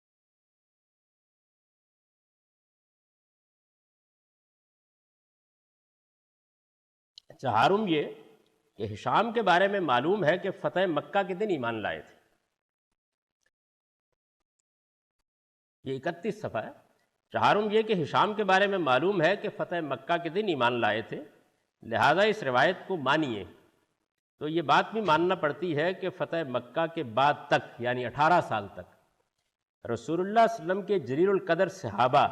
چہارم یہ کہ ہشام کے بارے میں معلوم ہے کہ فتح مکہ کے دن ایمان لائے تھے. یہ 31 صفحہ ہے. چہارم یہ کہ ہشام کے بارے میں معلوم ہے کہ فتح مکہ کے دن ایمان لائے تھے، لہذا اس روایت کو مانیے. تو یہ بات بھی ماننا پڑتی ہے کہ فتح مکہ کے بعد تک یعنی 18 سال تک رسول اللہ صلی اللہ علیہ وسلم کے جلیل القدر صحابہ،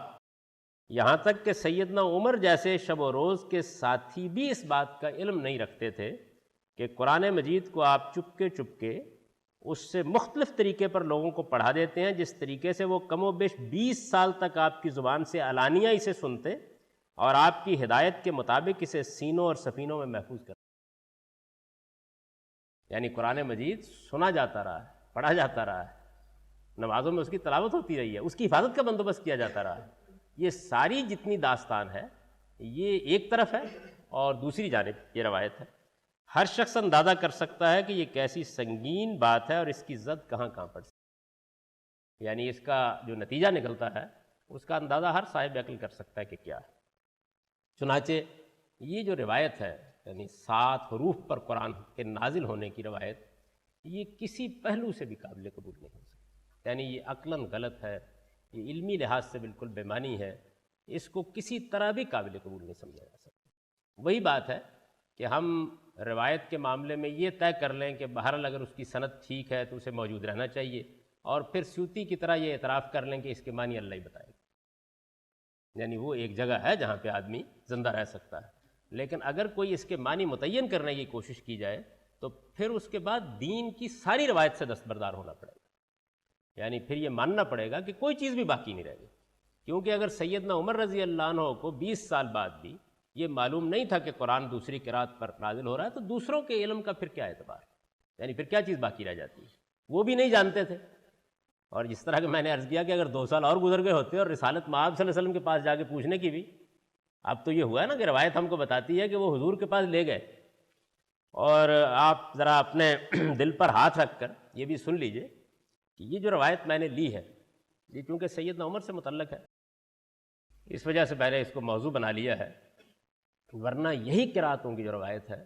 یہاں تک کہ سیدنا عمر جیسے شب و روز کے ساتھی بھی اس بات کا علم نہیں رکھتے تھے کہ قرآن مجید کو آپ چپکے چپکے اس سے مختلف طریقے پر لوگوں کو پڑھا دیتے ہیں، جس طریقے سے وہ کم و بیش 20 سال تک آپ کی زبان سے علانیہ اسے سنتے اور آپ کی ہدایت کے مطابق اسے سینوں اور سفینوں میں محفوظ کرتے. یعنی قرآن مجید سنا جاتا رہا ہے، پڑھا جاتا رہا ہے، نمازوں میں اس کی تلاوت ہوتی رہی ہے، اس کی حفاظت کا بندوبست کیا جاتا رہا ہے. یہ ساری جتنی داستان ہے یہ ایک طرف ہے، اور دوسری جانب یہ روایت ہے. ہر شخص اندازہ کر سکتا ہے کہ یہ کیسی سنگین بات ہے اور اس کی زد کہاں کہاں پڑ سکتی ہے. یعنی اس کا جو نتیجہ نکلتا ہے اس کا اندازہ ہر صاحب عقل کر سکتا ہے کہ کیا ہے. چنانچہ یہ جو روایت ہے یعنی 7 حروف پر قرآن کے نازل ہونے کی روایت، یہ کسی پہلو سے بھی قابل قبول نہیں ہو سکتی. یعنی یہ عقلاً غلط ہے، یہ علمی لحاظ سے بالکل بے معنی ہے، اس کو کسی طرح بھی قابل قبول نہیں سمجھا جا سکتا. وہی بات ہے کہ ہم روایت کے معاملے میں یہ طے کر لیں کہ بہرحال اگر اس کی سند ٹھیک ہے تو اسے موجود رہنا چاہیے، اور پھر سیوطی کی طرح یہ اعتراف کر لیں کہ اس کے معنی اللہ ہی بتائے گا. یعنی وہ ایک جگہ ہے جہاں پہ آدمی زندہ رہ سکتا ہے، لیکن اگر کوئی اس کے معنی متعین کرنے کی کوشش کی جائے تو پھر اس کے بعد دین کی ساری روایت سے دستبردار ہونا پڑے گا. یعنی پھر یہ ماننا پڑے گا کہ کوئی چیز بھی باقی نہیں رہے گی. کیونکہ اگر سیدنا عمر رضی اللہ عنہ کو 20 سال بعد بھی یہ معلوم نہیں تھا کہ قرآن دوسری قرات پر نازل ہو رہا ہے تو دوسروں کے علم کا پھر کیا اعتبار، یعنی پھر کیا چیز باقی رہ جاتی ہے؟ وہ بھی نہیں جانتے تھے۔ اور جس طرح کہ میں نے عرض کیا کہ اگر 2 سال اور گزر گئے ہوتے اور رسالت مآب صلی اللہ علیہ وسلم کے پاس جا کے پوچھنے کی بھی، اب تو یہ ہوا ہے نا کہ روایت ہم کو بتاتی ہے کہ وہ حضور کے پاس لے گئے، اور آپ ذرا اپنے دل پر ہاتھ رکھ کر یہ بھی سن لیجئے کہ یہ جو روایت میں نے لی ہے یہ چونکہ سیدنا عمر سے متعلق ہے، اس وجہ سے میں نے اس کو موضوع بنا لیا ہے، ورنہ یہی قراتوں کی جو روایت ہے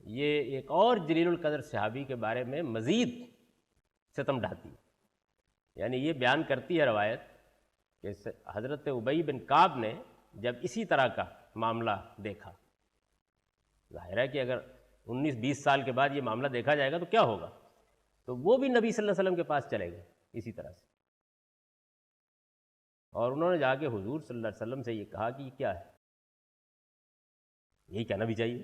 یہ ایک اور جلیل القدر صحابی کے بارے میں مزید ستم ڈھاتی ہے۔ یعنی یہ بیان کرتی ہے روایت کہ حضرت ابی بن کعب نے جب اسی طرح کا معاملہ دیکھا، ظاہر ہے کہ اگر 19-20 سال کے بعد یہ معاملہ دیکھا جائے گا تو کیا ہوگا، تو وہ بھی نبی صلی اللہ علیہ وسلم کے پاس چلے گئے اسی طرح سے، اور انہوں نے جا کے حضور صلی اللہ علیہ وسلم سے یہ کہا کہ یہ کیا ہے، یہی کہنا بھی چاہیے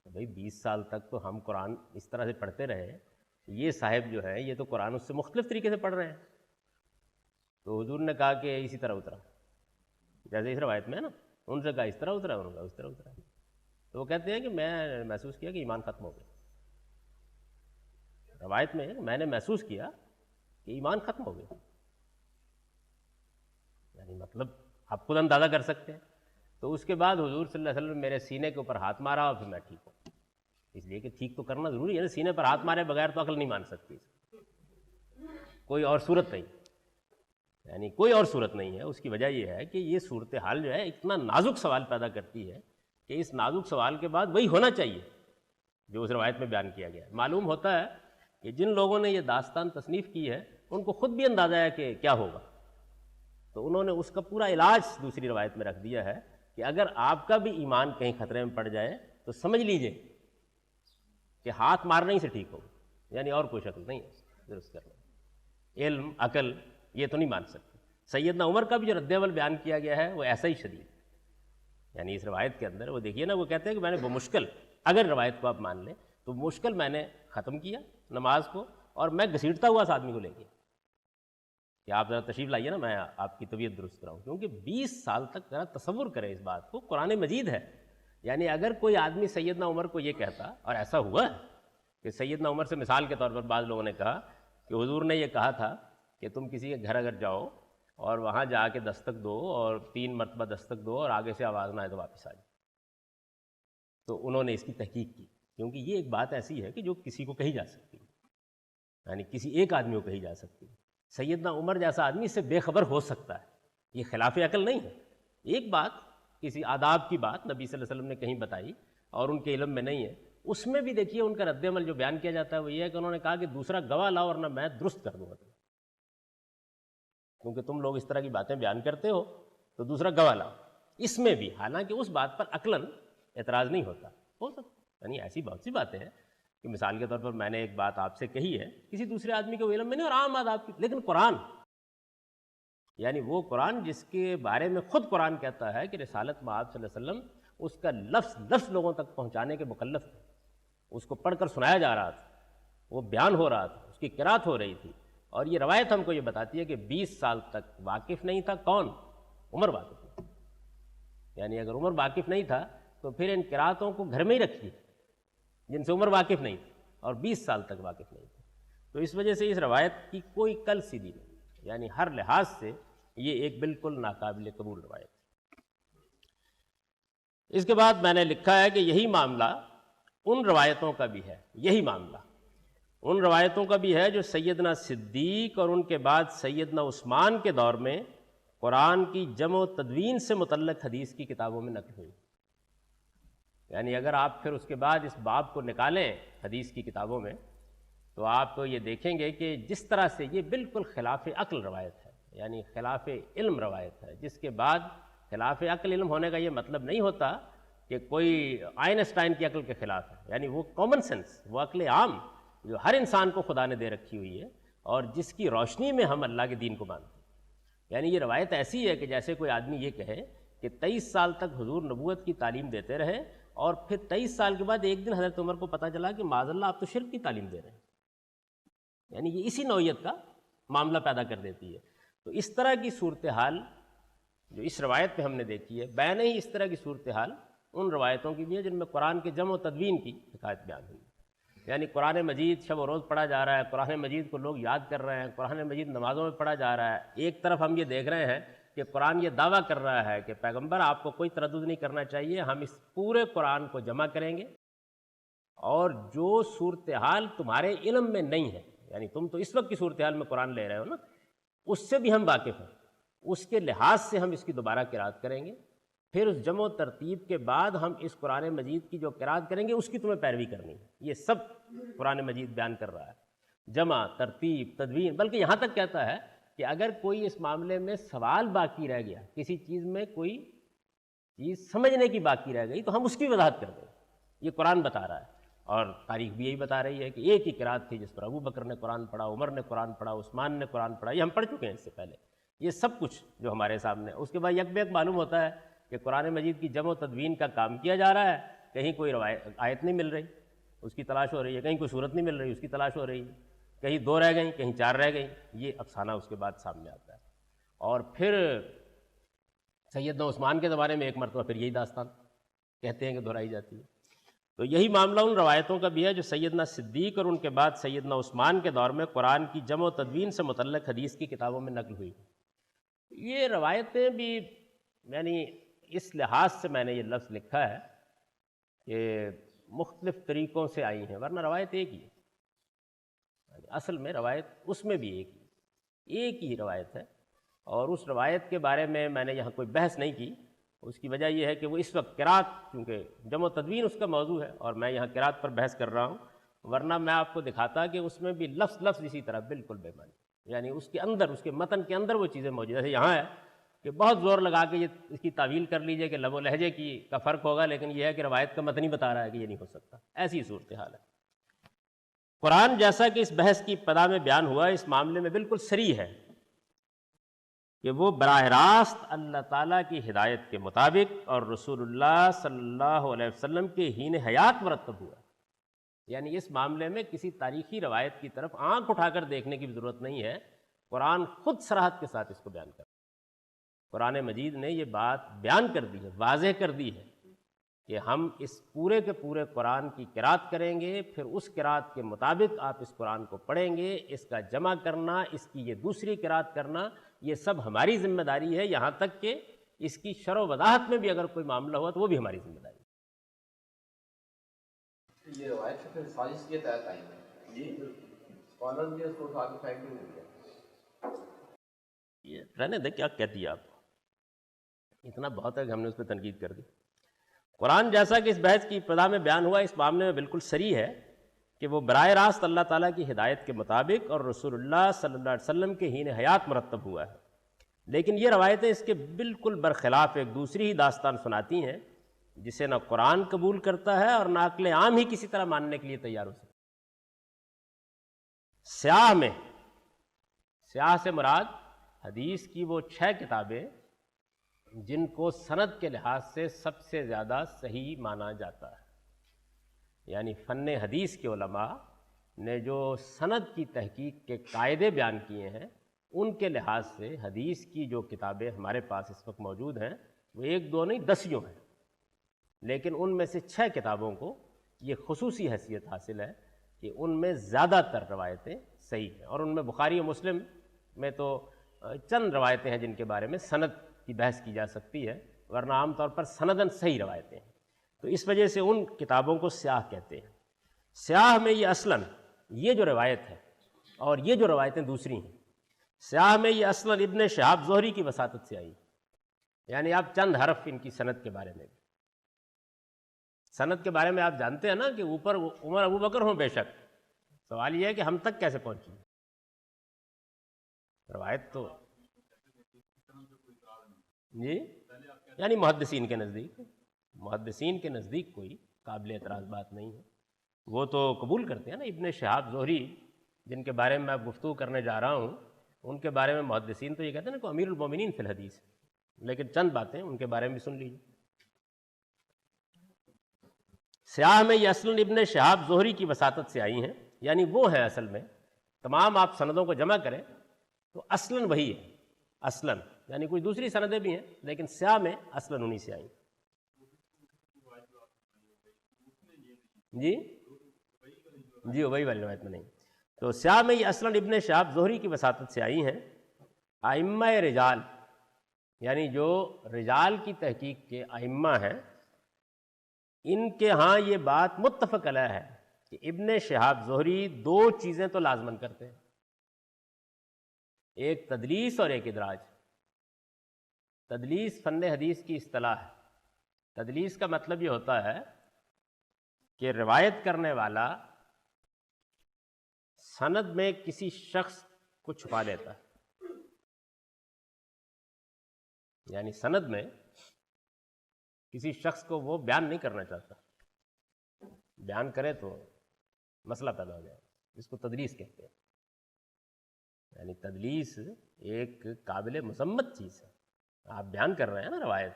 کہ بھئی 20 سال تک تو ہم قرآن اس طرح سے پڑھتے رہے، یہ صاحب جو ہیں یہ تو قرآن اس سے مختلف طریقے سے پڑھ رہے ہیں۔ تو حضور نے کہا کہ اسی طرح اترا، جیسے اس روایت میں ہے نا، ان سے کہا اس طرح اترا، انہوں نے کہا اس طرح اترا۔ تو وہ کہتے ہیں کہ میں محسوس کیا کہ ایمان ختم ہو گیا، روایت میں میں نے محسوس کیا کہ ایمان ختم ہو گیا، یعنی مطلب آپ خود اندازہ کر سکتے ہیں۔ تو اس کے بعد حضور صلی اللہ علیہ وسلم میرے سینے کے اوپر ہاتھ مارا اور پھر میں ٹھیک ہوں، اس لیے کہ ٹھیک تو کرنا ضروری ہے نا، سینے پر ہاتھ مارے بغیر تو عقل نہیں مان سکتی، کوئی اور صورت نہیں، یعنی کوئی اور صورت نہیں ہے۔ اس کی وجہ یہ ہے کہ یہ صورتحال جو ہے اتنا نازک سوال پیدا کرتی ہے کہ اس نازک سوال کے بعد وہی ہونا چاہیے جو اس روایت میں بیان کیا گیا ہے۔ معلوم ہوتا ہے کہ جن لوگوں نے یہ داستان تصنیف کی ہے ان کو خود بھی اندازہ ہے کہ کیا ہوگا، تو انہوں نے اس کا پورا علاج دوسری روایت میں رکھ دیا ہے کہ اگر آپ کا بھی ایمان کہیں خطرے میں پڑ جائے تو سمجھ لیجئے کہ ہاتھ مارنے ہی سے ٹھیک ہوگا، یعنی اور کوئی شکل نہیں ہے درست کرنا، علم عقل یہ تو نہیں مان سکتے۔ سیدنا عمر کا بھی جو رد عمل بیان کیا گیا ہے وہ ایسا ہی شدید، یعنی اس روایت کے اندر وہ دیکھیے نا، وہ کہتے ہیں کہ میں نے بمشکل، اگر روایت کو آپ مان لیں تو مشکل میں نے ختم کیا نماز کو، اور میں گھسیٹتا ہوا اس آدمی کو لے گیا کہ آپ ذرا تشریف لائیے نا، میں آپ کی طبیعت درست کراؤں، کیونکہ 20 سال تک ذرا تصور کریں اس بات کو، قرآن مجید ہے، یعنی اگر کوئی آدمی سیدنا عمر کو یہ کہتا، اور ایسا ہوا ہے کہ سیدنا عمر سے مثال کے طور پر بعض لوگوں نے کہا کہ حضور نے یہ کہا تھا کہ تم کسی کے گھر اگر جاؤ اور وہاں جا کے دستک دو اور 3 مرتبہ دستک دو اور آگے سے آواز نہ آئے تو واپس آ جاؤ، تو انہوں نے اس کی تحقیق کی، کیونکہ یہ ایک بات ایسی ہے کہ جو کسی کو کہی جا سکتی ہے، یعنی کسی ایک آدمی کو کہی جا سکتی ہے۔ سیدنا عمر جیسا آدمی اس سے بے خبر ہو سکتا ہے، یہ خلاف عقل نہیں ہے۔ ایک بات کسی آداب کی بات نبی صلی اللہ علیہ وسلم نے کہیں بتائی اور ان کے علم میں نہیں ہے، اس میں بھی دیکھیے ان کا رد عمل جو بیان کیا جاتا ہے وہ یہ ہے کہ انہوں نے کہا کہ دوسرا گواہ لاؤ اور نہ میں درست کر دوں گا، کیونکہ تم لوگ اس طرح کی باتیں بیان کرتے ہو تو دوسرا گواہ لاؤ۔ اس میں بھی حالانکہ اس بات پر عقلاً اعتراض نہیں ہوتا، ہو سکتا، یعنی ایسی بہت سی باتیں ہیں کہ مثال کے طور پر میں نے ایک بات آپ سے کہی ہے، کسی دوسرے آدمی کے علم میں نہیں اور عام آداب کی، لیکن قرآن، یعنی وہ قرآن جس کے بارے میں خود قرآن کہتا ہے کہ رسالت مآب صلی اللہ علیہ وسلم اس کا لفظ لفظ لوگوں تک پہنچانے کے مکلف تھے، اس کو پڑھ کر سنایا جا رہا تھا، وہ بیان ہو رہا تھا، اس کی قرات ہو رہی تھی، اور یہ روایت ہم کو یہ بتاتی ہے کہ 20 سال تک واقف نہیں تھا، کون؟ عمر واقف نہیں، یعنی اگر عمر واقف نہیں تھا تو پھر ان قراتوں کو گھر میں ہی رکھیے جن سے عمر واقف نہیں تھی اور 20 سال تک واقف نہیں تھا۔ تو اس وجہ سے اس روایت کی کوئی کل سیدھی نہیں، یعنی ہر لحاظ سے یہ ایک بالکل ناقابل قبول روایت ہے۔ اس کے بعد میں نے لکھا ہے کہ یہی معاملہ ان روایتوں کا بھی ہے، یہی معاملہ ان روایتوں کا بھی ہے جو سیدنا صدیق اور ان کے بعد سیدنا عثمان کے دور میں قرآن کی جمع و تدوین سے متعلق حدیث کی کتابوں میں نقل ہوئی۔ یعنی اگر آپ پھر اس کے بعد اس باب کو نکالیں حدیث کی کتابوں میں تو آپ کو یہ دیکھیں گے کہ جس طرح سے یہ بالکل خلاف عقل روایت ہے، یعنی خلاف علم روایت ہے، جس کے بعد خلاف عقل علم ہونے کا یہ مطلب نہیں ہوتا کہ کوئی آئنسٹائن کی عقل کے خلاف ہے، یعنی وہ کامن سینس، وہ عقل عام جو ہر انسان کو خدا نے دے رکھی ہوئی ہے اور جس کی روشنی میں ہم اللہ کے دین کو مانتے ہیں۔ یعنی یہ روایت ایسی ہے کہ جیسے کوئی آدمی یہ کہے کہ 23 سال تک حضور نبوت کی تعلیم دیتے رہے اور پھر 23 سال کے بعد ایک دن حضرت عمر کو پتہ چلا کہ معاذ اللہ آپ تو شرک کی تعلیم دے رہے ہیں، یعنی یہ اسی نوعیت کا معاملہ پیدا کر دیتی ہے۔ تو اس طرح کی صورتحال جو اس روایت پہ ہم نے دیکھی ہے، بیان ہی اس طرح کی صورتحال ان روایتوں کی بھی ہے جن میں قرآن کے جمع و تدوین کی حکایت بیان ہوئی. یعنی قرآن مجید شب و روز پڑھا جا رہا ہے، قرآن مجید کو لوگ یاد کر رہے ہیں، قرآن مجید نمازوں میں پڑھا جا رہا ہے. ایک طرف ہم یہ دیکھ رہے ہیں کہ قرآن یہ دعویٰ کر رہا ہے کہ پیغمبر آپ کو کوئی تردد نہیں کرنا چاہیے، ہم اس پورے قرآن کو جمع کریں گے، اور جو صورتحال تمہارے علم میں نہیں ہے، یعنی تم تو اس وقت کی صورتحال میں قرآن لے رہے ہو نا، اس سے بھی ہم واقف ہیں، اس کے لحاظ سے ہم اس کی دوبارہ قرأت کریں گے. پھر اس جمع و ترتیب کے بعد ہم اس قرآن مجید کی جو قرأت کریں گے اس کی تمہیں پیروی کرنی ہے. یہ سب قرآن مجید بیان کر رہا ہے، جمع، ترتیب، تدوین. بلکہ یہاں تک کہتا ہے کہ اگر کوئی اس معاملے میں سوال باقی رہ گیا، کسی چیز میں کوئی چیز سمجھنے کی باقی رہ گئی، تو ہم اس کی وضاحت کر دیں. یہ قرآن بتا رہا ہے، اور تاریخ بھی یہی بتا رہی ہے کہ ایک ہی قرأت تھی جس پر ابو بکر نے قرآن پڑھا، عمر نے قرآن پڑھا، عثمان نے قرآن پڑھا. یہ ہم پڑھ چکے ہیں اس سے پہلے. یہ سب کچھ جو ہمارے سامنے. اس کے بعد یک بیک معلوم ہوتا ہے کہ قرآن مجید کی جمع و تدوین کا کام کیا جا رہا ہے. کہیں کوئی آیت نہیں مل رہی، اس کی تلاش ہو رہی ہے. کہیں کوئی صورت نہیں مل رہی، اس کی تلاش ہو رہی ہے. کہیں 2 رہ گئیں، کہیں 4 رہ گئیں. یہ افسانہ اس کے بعد سامنے آتا ہے. اور پھر سیدنا عثمان کے زمانے میں ایک مرتبہ پھر یہی داستان کہتے ہیں کہ دہرائی جاتی ہے. تو یہی معاملہ ان روایتوں کا بھی ہے جو سیدنا صدیق اور ان کے بعد سیدنا عثمان کے دور میں قرآن کی جمع و تدوین سے متعلق حدیث کی کتابوں میں نقل ہوئی. یہ روایتیں بھی یعنی اس لحاظ سے میں نے یہ لفظ لکھا ہے کہ مختلف طریقوں سے آئی ہیں، ورنہ روایت ایک ہی ہے. اصل میں روایت اس میں بھی ایک ہی روایت ہے. اور اس روایت کے بارے میں نے یہاں کوئی بحث نہیں کی. اس کی وجہ یہ ہے کہ وہ اس وقت قرأت، کیونکہ جمع و تدوین اس کا موضوع ہے اور میں یہاں قرأت پر بحث کر رہا ہوں. ورنہ میں آپ کو دکھاتا کہ اس میں بھی لفظ اسی طرح بالکل بے معنی، یعنی اس کے اندر، اس کے متن کے اندر وہ چیزیں موجود ہیں. جیسے یہاں ہے کہ بہت زور لگا کے اس کی تعویل کر لیجئے کہ لب و لہجے کا فرق ہوگا، لیکن یہ ہے کہ روایت کا متن ہی بتا رہا ہے کہ یہ نہیں ہو سکتا. ایسی صورتحال ہے. قرآن جیسا کہ اس بحث کی ابتدا میں بیان ہوا، اس معاملے میں بالکل صریح ہے کہ وہ براہ راست اللہ تعالیٰ کی ہدایت کے مطابق اور رسول اللہ صلی اللہ علیہ وسلم کے حین حیات مرتب ہوا. یعنی اس معاملے میں کسی تاریخی روایت کی طرف آنکھ اٹھا کر دیکھنے کی ضرورت نہیں ہے. قرآن خود صراحت کے ساتھ اس کو بیان کر، قرآن مجید نے یہ بات بیان کر دی ہے، واضح کر دی ہے کہ ہم اس پورے کے پورے قرآن کی قرأت کریں گے، پھر اس قرأت کے مطابق آپ اس قرآن کو پڑھیں گے. اس کا جمع کرنا، اس کی یہ دوسری قرأت کرنا، یہ سب ہماری ذمہ داری ہے. یہاں تک کہ اس کی شرح و وضاحت میں بھی اگر کوئی معاملہ ہوا تو وہ بھی ہماری ذمہ داری ہے. یہ روایت سے پھر سازش کے تحت آئی ہے جی، اسکالر بھی اس کو اٹھا کے پھینک نہیں دیا. یہ رہنے دیں، کیا کہہ دیا آپ کو، اتنا بہت ہے کہ ہم نے اس پہ تنقید کر دی. قرآن جیسا کہ اس بحث کی ابتدا میں بیان ہوا، اس معاملے میں بالکل صریح ہے کہ وہ براہ راست اللہ تعالیٰ کی ہدایت کے مطابق اور رسول اللہ صلی اللہ علیہ وسلم کے حین حیات مرتب ہوا ہے. لیکن یہ روایتیں اس کے بالکل برخلاف ایک دوسری ہی داستان سناتی ہیں، جسے نہ قرآن قبول کرتا ہے اور نہ عقل عام ہی کسی طرح ماننے کے لیے تیار ہو سکتا. سیاہ سے مراد حدیث کی وہ 6 کتابیں جن کو سند کے لحاظ سے سب سے زیادہ صحیح مانا جاتا ہے. یعنی فن حدیث کے علماء نے جو سند کی تحقیق کے قاعدے بیان کیے ہیں، ان کے لحاظ سے حدیث کی جو کتابیں ہمارے پاس اس وقت موجود ہیں وہ 1 2 نہیں 10 ہیں. لیکن ان میں سے 6 کتابوں کو یہ خصوصی حیثیت حاصل ہے کہ ان میں زیادہ تر روایتیں صحیح ہیں. اور ان میں بخاری و مسلم میں تو چند روایتیں ہیں جن کے بارے میں سند کی بحث کی جا سکتی ہے، ورنہ عام طور پر سنداً صحیح روایتیں ہیں. تو اس وجہ سے ان کتابوں کو سیاہ کہتے ہیں. سیاہ میں یہ اصلاً یہ جو روایت ہے اور یہ جو روایتیں دوسری ہیں، سیاہ میں یہ اصلاً ابن شہاب زہری کی وساطت سے آئی. یعنی آپ چند حرف ان کی سند کے بارے میں، سند کے بارے میں آپ جانتے ہیں نا کہ اوپر عمر ابو بکر ہوں بے شک، سوال یہ ہے کہ ہم تک کیسے پہنچی روایت. تو جی یعنی محدثین کے نزدیک کوئی قابل اعتراض بات نہیں ہے، وہ تو قبول کرتے ہیں نا. ابن شہاب زہری جن کے بارے میں میں گفتگو کرنے جا رہا ہوں، ان کے بارے میں محدثین تو یہ کہتے ہیں نا کہ امیر المومنین فی الحدیث. لیکن چند باتیں ان کے بارے میں بھی سن لیجیے. سیاہ میں یہ اصلاً ابن شہاب زہری کی وساطت سے آئی ہیں، یعنی وہ ہیں اصل میں. تمام آپ سندوں کو جمع کریں تو اصلاً وہی ہے. اصلاً یعنی کوئی دوسری سندیں بھی ہیں لیکن سیاہ میں اصلاً انہی سے آئیں. جی جی ابئی والی روایت میں نہیں. تو سیاہ میں یہ اصلاً ابن شہاب زہری کی وساطت سے آئی ہیں. ائمہ رجال یعنی جو رجال کی تحقیق کے ائمہ ہیں ان کے ہاں یہ بات متفق علیہ ہے کہ ابن شہاب زہری دو چیزیں تو لازمن کرتے ہیں، ایک تدلیس اور ایک ادراج. تدلیس فن حدیث کی اصطلاح ہے. تدلیس کا مطلب یہ ہوتا ہے کہ روایت کرنے والا سند میں کسی شخص کو چھپا لیتا ہے، یعنی سند میں کسی شخص کو وہ بیان نہیں کرنا چاہتا، بیان کرے تو مسئلہ پیدا ہو جائے، جس کو تدلیس کہتے ہیں. یعنی تدلیس ایک قابل مذمت چیز ہے. آپ بیان کر رہے ہیں نا روایت،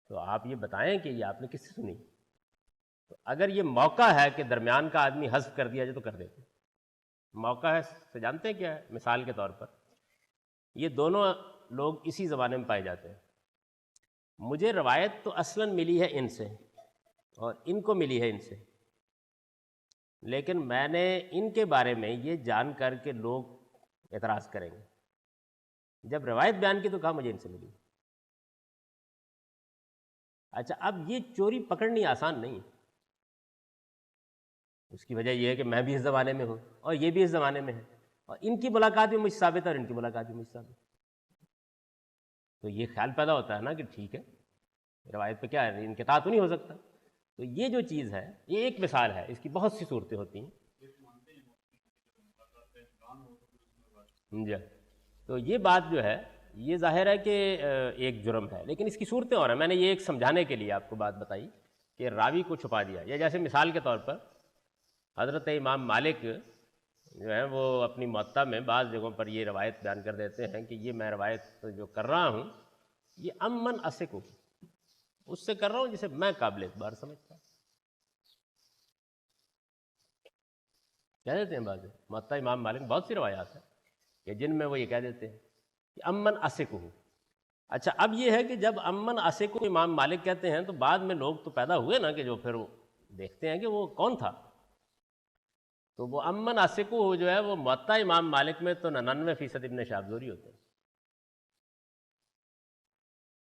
تو آپ یہ بتائیں کہ یہ آپ نے کس سے سنی. تو اگر یہ موقع ہے کہ درمیان کا آدمی حذف کر دیا جائے تو کر دیتے. موقع ہے سے جانتے ہیں کیا ہے؟ مثال کے طور پر یہ دونوں لوگ اسی زمانے میں پائے جاتے ہیں. مجھے روایت تو اصلاً ملی ہے ان سے اور ان کو ملی ہے ان سے، لیکن میں نے ان کے بارے میں یہ جان کر کے لوگ اعتراض کریں گے. جب روایت بیان کی تو کہا مجھے ان سے ملی. اچھا اب یہ چوری پکڑنی آسان نہیں. اس کی وجہ یہ ہے کہ میں بھی اس زمانے میں ہوں اور یہ بھی اس زمانے میں ہے، اور ان کی ملاقات بھی مجھ سے ثابت ہے اور ان کی ملاقات بھی مجھ سے ثابت ہے. تو یہ خیال پیدا ہوتا ہے نا کہ ٹھیک ہے روایت پہ کیا ہے، انقطاع تو نہیں ہو سکتا. تو یہ جو چیز ہے یہ ایک مثال ہے، اس کی بہت سی صورتیں ہوتی ہیں. جی تو یہ بات جو ہے یہ ظاہر ہے کہ ایک جرم ہے، لیکن اس کی صورتیں اور ہیں. میں نے یہ ایک سمجھانے کے لیے آپ کو بات بتائی کہ راوی کو چھپا دیا. یا جیسے مثال کے طور پر حضرت امام مالک جو ہے وہ اپنی موطا میں بعض جگہوں پر یہ روایت بیان کر دیتے ہیں کہ یہ میں روایت جو کر رہا ہوں یہ امن اسکو، اس سے کر رہا ہوں جسے میں قابل اعتبار سمجھتا ہوں. کہہ دیتے ہیں بعض موطا امام مالک بہت سی روایات ہیں کہ جن میں وہ یہ کہہ دیتے ہیں کہ امن اسکو. اچھا اب یہ ہے کہ جب امن اسکو امام مالک کہتے ہیں تو بعد میں لوگ تو پیدا ہوئے نا کہ جو پھر وہ دیکھتے ہیں کہ وہ کون تھا. تو وہ امن اسکو جو ہے وہ موطا امام مالک میں تو 99% ابن شہاب زہری ہوتے ہیں.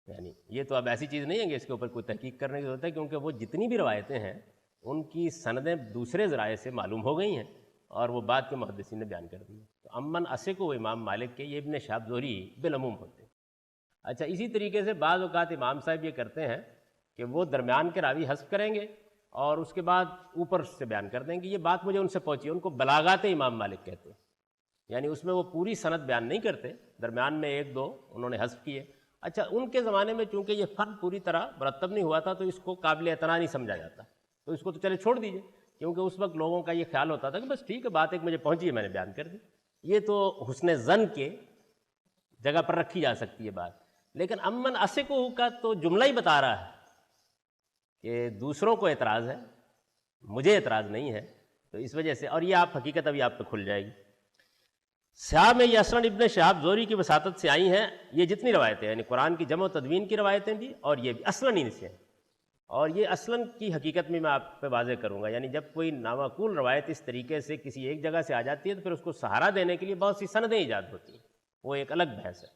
یعنی یہ تو اب ایسی چیز نہیں ہے کہ اس کے اوپر کوئی تحقیق کرنے کی ضرورت ہے، کیونکہ وہ جتنی بھی روایتیں ہیں ان کی سندیں دوسرے ذرائع سے معلوم ہو گئی ہیں اور وہ بعد کے محدثین نے بیان کر دی ہیں. تو امن اسکو امام مالک کے یہ ابن شہاب زہری بالعموم ہوتے ہیں. اچھا اسی طریقے سے بعض اوقات امام صاحب یہ کرتے ہیں کہ وہ درمیان کے راوی حذف کریں گے اور اس کے بعد اوپر سے بیان کر دیں گے یہ بات مجھے ان سے پہنچی. ان کو بلاغات امام مالک کہتے ہیں. یعنی اس میں وہ پوری سند بیان نہیں کرتے، درمیان میں ایک دو انہوں نے حذف کیے. اچھا ان کے زمانے میں چونکہ یہ فن پوری طرح مرتب نہیں ہوا تھا تو اس کو قابل اعتنا نہیں سمجھا جاتا، تو اس کو تو چلے چھوڑ دیجئے، کیونکہ اس وقت لوگوں کا یہ خیال ہوتا تھا کہ بس ٹھیک ہے بات ایک مجھے پہنچی ہے میں نے بیان کر دی. یہ تو حسن ظن کے جگہ پر رکھی جا سکتی ہے بات. لیکن امن اسکو کا تو جملہ ہی بتا رہا ہے کہ دوسروں کو اعتراض ہے، مجھے اعتراض نہیں ہے. تو اس وجہ سے، اور یہ آپ حقیقت ابھی آپ پہ کھل جائے گی. سیاہ میں یہ اصلاً ابن شہاب زہری کی وساطت سے آئی ہیں یہ جتنی روایتیں، یعنی قرآن کی جمع و تدوین کی روایتیں بھی اور یہ بھی اصلاً ان سے ہیں. اور یہ اصلاً کی حقیقت میں آپ پہ واضح کروں گا. یعنی جب کوئی نامعقول روایت اس طریقے سے کسی ایک جگہ سے آ جاتی ہے تو پھر اس کو سہارا دینے کے لیے بہت سی سندیں ایجاد ہوتی ہیں، وہ ایک الگ بحث ہے.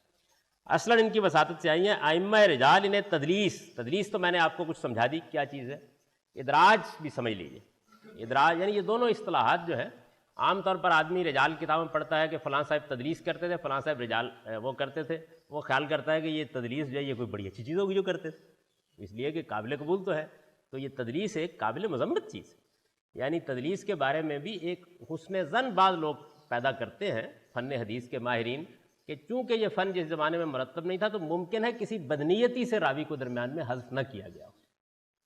اصلاً ان کی وساطت سے آئی ہیں. ائمہ رجال انہیں تدلیس تو میں نے آپ کو کچھ سمجھا دی کیا چیز ہے. ادراج بھی سمجھ لیجیے. ادراج یعنی یہ دونوں اصطلاحات جو ہے عام طور پر آدمی رجال کتاب میں پڑھتا ہے کہ فلاں صاحب تدلیس کرتے تھے، فلاں صاحب رجال وہ کرتے تھے، وہ خیال کرتا ہے کہ یہ تدلیس جو ہے یہ کوئی بڑی اچھی چیز ہوگی جو کرتے تھے، اس لیے کہ قابل قبول تو ہے. تو یہ تدلیس ایک قابل مذمت چیز ہے. یعنی تدلیس کے بارے میں بھی ایک حسن ظن بعض لوگ پیدا کرتے ہیں فن حدیث کے ماہرین کہ چونکہ یہ فن جس زمانے میں مرتب نہیں تھا تو ممکن ہے کسی بدنیتی سے راوی کو درمیان میں حذف نہ کیا گیا ہو.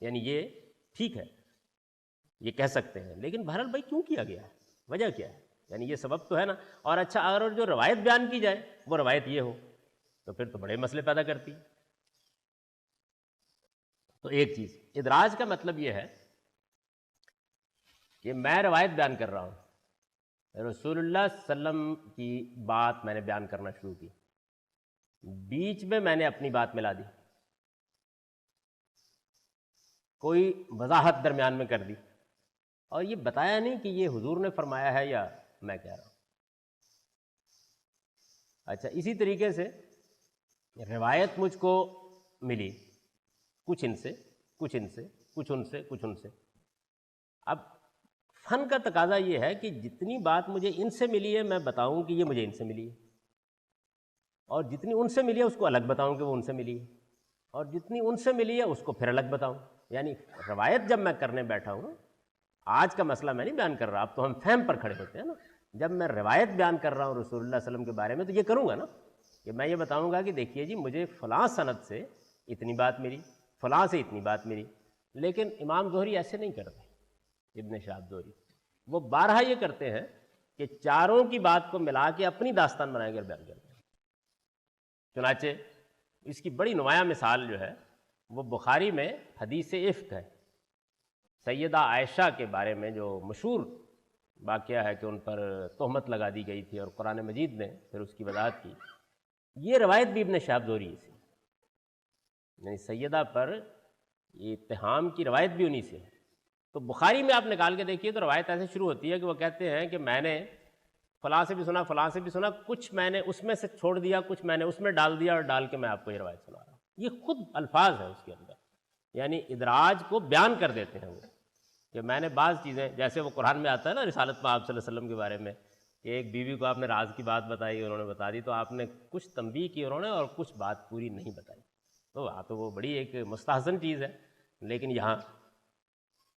یعنی یہ ٹھیک ہے، یہ کہہ سکتے ہیں، لیکن بہرحال بھائی کیوں کیا گیا ہے، وجہ کیا ہے؟ یعنی یہ سبب تو ہے نا. اور اچھا اگر جو روایت بیان کی جائے وہ روایت یہ ہو تو پھر تو بڑے مسئلے پیدا کرتی. تو ایک چیز ادراج کا مطلب یہ ہے کہ میں روایت بیان کر رہا ہوں، رسول اللہ صلی اللہ علیہ وسلم کی بات میں نے بیان کرنا شروع کی، بیچ میں میں نے اپنی بات ملا دی، کوئی وضاحت درمیان میں کر دی، اور یہ بتایا نہیں کہ یہ حضور نے فرمایا ہے یا میں کہہ رہا ہوں۔ اچھا، اسی طریقے سے روایت مجھ کو ملی، کچھ ان سے، کچھ ان سے، کچھ ان سے، کچھ ان سے۔ اب فن کا تقاضا یہ ہے کہ جتنی بات مجھے ان سے ملی ہے میں بتاؤں کہ یہ مجھے ان سے ملی ہے، اور جتنی ان سے ملی ہے اس کو الگ بتاؤں کہ وہ ان سے ملی ہے، اور جتنی ان سے ملی ہے اس کو پھر الگ بتاؤں۔ یعنی روایت جب میں کرنے بیٹھا ہوں، آج کا مسئلہ میں نہیں بیان کر رہا، اب تو ہم فہم پر کھڑے ہوتے ہیں نا، جب میں روایت بیان کر رہا ہوں رسول اللہ صلی اللہ علیہ وسلم کے بارے میں تو یہ کروں گا نا کہ میں یہ بتاؤں گا کہ دیکھیے جی مجھے فلاں سند سے اتنی بات ملی، فلاں سے اتنی بات ملی۔ لیکن امام زہری ایسے نہیں کرتے، ابن شہاب زہری وہ بارہا یہ کرتے ہیں کہ چاروں کی بات کو ملا کے اپنی داستان بنا کر بیان کرتے ہیں۔ چنانچہ اس کی بڑی نمایاں مثال جو ہے وہ بخاری میں حدیث افک ہے، سیدہ عائشہ کے بارے میں جو مشہور واقعہ ہے کہ ان پر تہمت لگا دی گئی تھی اور قرآن مجید نے پھر اس کی وضاحت کی۔ یہ روایت بھی ابن شہاب زہری سے، یعنی سیدہ پر یہ اتہام کی روایت بھی انہی سے ہے۔ تو بخاری میں آپ نکال کے دیکھیے تو روایت ایسے شروع ہوتی ہے کہ وہ کہتے ہیں کہ میں نے فلاں سے بھی سنا، فلاں سے بھی سنا، کچھ میں نے اس میں سے چھوڑ دیا، کچھ میں نے اس میں ڈال دیا، اور ڈال کے میں آپ کو یہ روایت سنا رہا ہوں۔ یہ خود الفاظ ہیں اس کے اندر، یعنی ادراج کو بیان کر دیتے ہیں وہ، کہ میں نے بعض چیزیں، جیسے وہ قرآن میں آتا ہے نا رسالت میں آپ صلی اللہ علیہ وسلم کے بارے میں کہ ایک بیوی کو آپ نے راز کی بات بتائی، انہوں نے بتا دی، تو آپ نے کچھ تنبیہ کی انہوں نے اور کچھ بات پوری نہیں بتائی، تو وہ بڑی ایک مستحسن چیز ہے۔ لیکن یہاں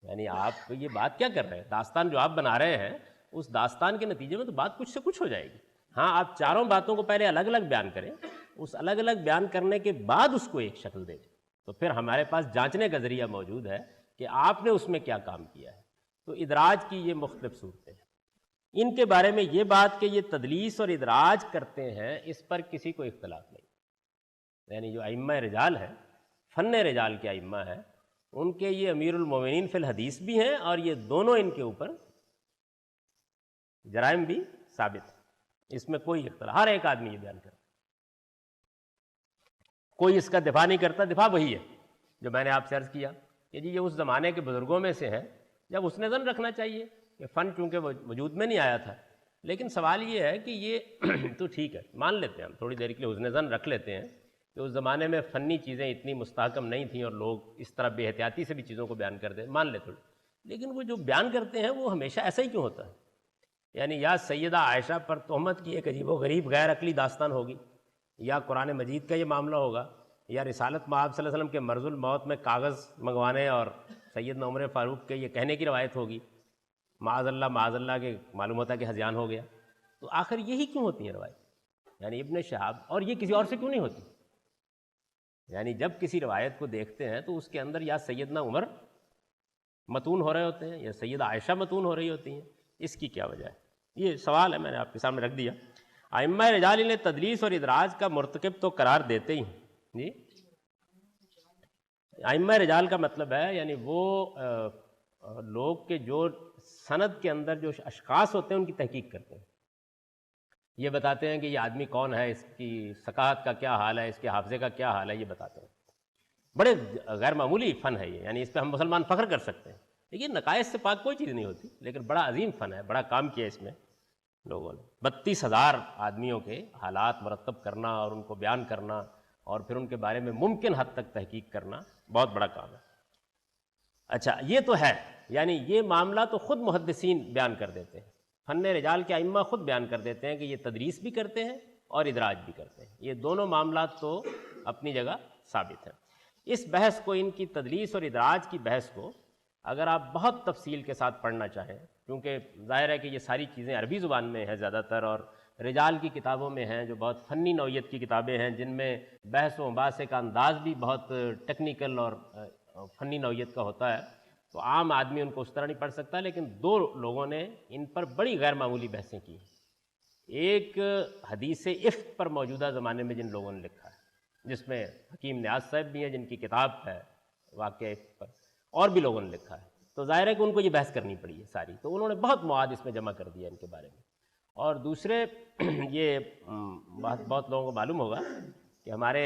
یعنی آپ یہ بات کیا کر رہے ہیں، داستان جو آپ بنا رہے ہیں اس داستان کے نتیجے میں تو بات کچھ سے کچھ ہو جائے گی۔ ہاں، آپ چاروں باتوں کو پہلے الگ الگ بیان کریں، اس الگ الگ بیان کرنے کے بعد اس کو ایک شکل دے دیں، تو پھر ہمارے پاس جانچنے کا ذریعہ موجود ہے کہ آپ نے اس میں کیا کام کیا ہے۔ تو ادراج کی یہ مختلف صورتیں ہیں، ان کے بارے میں یہ بات کہ یہ تدلیس اور ادراج کرتے ہیں اس پر کسی کو اختلاف نہیں، یعنی جو ائمہ رجال ہیں، فن رجال کے ائمہ ہیں، ان کے یہ امیر المومنین فی الحدیث بھی ہیں، اور یہ دونوں ان کے اوپر جرائم بھی ثابت ہیں، اس میں کوئی اختلاف، ہر ایک آدمی یہ بیان کرتا، کوئی اس کا دفاع نہیں کرتا۔ دفاع وہی ہے جو میں نے آپ سے عرض کیا کہ جی یہ اس زمانے کے بزرگوں میں سے ہیں، جب اس نے ظن رکھنا چاہیے کہ فن چونکہ وجود میں نہیں آیا تھا، لیکن سوال یہ ہے کہ یہ تو ٹھیک ہے، مان لیتے ہیں ہم تھوڑی دیر کے لیے حسن ظن رکھ لیتے ہیں کہ اس زمانے میں فنی چیزیں اتنی مستحکم نہیں تھیں اور لوگ اس طرح بے احتیاطی سے بھی چیزوں کو بیان کرتے ہیں، مان لیتے ہیں، لیکن وہ جو بیان کرتے ہیں وہ ہمیشہ ایسا ہی کیوں ہوتا ہے؟ یعنی یا سیدہ عائشہ پر تہمت کی ایک عجیب و غریب غیر عقلی داستان ہوگی، یا قرآن مجید کا یہ معاملہ ہوگا، یا رسالت میں آپ صلی اللہ علیہ وسلم کے مرض الموت میں کاغذ منگوانے اور سیدنا عمر فاروق کے یہ کہنے کی روایت ہوگی، معاذ اللہ کے معلوم ہوتا ہے کہ ہذیان ہو گیا۔ تو آخر یہی کیوں ہوتی ہیں روایت؟ یعنی ابن شہاب، اور یہ کسی اور سے کیوں نہیں ہوتی؟ یعنی جب کسی روایت کو دیکھتے ہیں تو اس کے اندر یا سیدنا عمر متون ہو رہے ہوتے ہیں یا سیدہ عائشہ متون ہو رہی ہوتی ہیں، اس کی کیا وجہ ہے؟ یہ سوال ہے، میں نے آپ کے سامنے رکھ دیا۔ ائمہ رجال انہیں تدلیس اور ادراج کا مرتکب تو قرار دیتے ہی ہیں۔ جی، ائمہ رجال کا مطلب ہے یعنی وہ لوگ کے جو سند کے اندر جو اشخاص ہوتے ہیں ان کی تحقیق کرتے ہیں، یہ بتاتے ہیں کہ یہ آدمی کون ہے، اس کی ثقافت کا کیا حال ہے، اس کے حافظے کا کیا حال ہے، یہ بتاتے ہیں۔ بڑے غیر معمولی فن ہے یہ، یعنی اس پہ ہم مسلمان فخر کر سکتے ہیں۔ دیکھیے نقائص سے پاک کوئی چیز نہیں ہوتی، لیکن بڑا عظیم فن ہے، بڑا کام کیا اس میں لوگوں نے۔ 32,000 آدمیوں کے حالات مرتب کرنا اور ان کو بیان کرنا اور پھر ان کے بارے میں ممکن حد تک تحقیق کرنا بہت بڑا کام ہے۔ اچھا، یہ تو ہے، یعنی یہ معاملہ تو خود محدثین بیان کر دیتے ہیں، فن رجال کے ائمہ خود بیان کر دیتے ہیں کہ یہ تدریس بھی کرتے ہیں اور ادراج بھی کرتے ہیں، یہ دونوں معاملات تو اپنی جگہ ثابت ہیں۔ اس بحث کو، ان کی تدلیس اور ادراج کی بحث کو اگر آپ بہت تفصیل کے ساتھ پڑھنا چاہیں، کیونکہ ظاہر ہے کہ یہ ساری چیزیں عربی زبان میں ہیں زیادہ تر، اور رجال کی کتابوں میں ہیں جو بہت فنی نوعیت کی کتابیں ہیں، جن میں بحث و مباحثے کا انداز بھی بہت ٹیکنیکل اور فنی نوعیت کا ہوتا ہے، تو عام آدمی ان کو اس طرح نہیں پڑھ سکتا۔ لیکن دو لوگوں نے ان پر بڑی غیر معمولی بحثیں کی ہیں۔ ایک حدیث افک پر موجودہ زمانے میں جن لوگوں نے لکھا ہے، جس میں حکیم نیاز صاحب بھی ہیں جن کی کتاب ہے واقعہ افک پر، اور بھی لوگوں نے لکھا ہے، تو ظاہر ہے کہ ان کو یہ بحث کرنی پڑی ہے ساری، تو انہوں نے بہت مواد اس میں جمع کر دیا ان کے بارے میں۔ اور دوسرے یہ بہت لوگوں کو معلوم ہوگا کہ ہمارے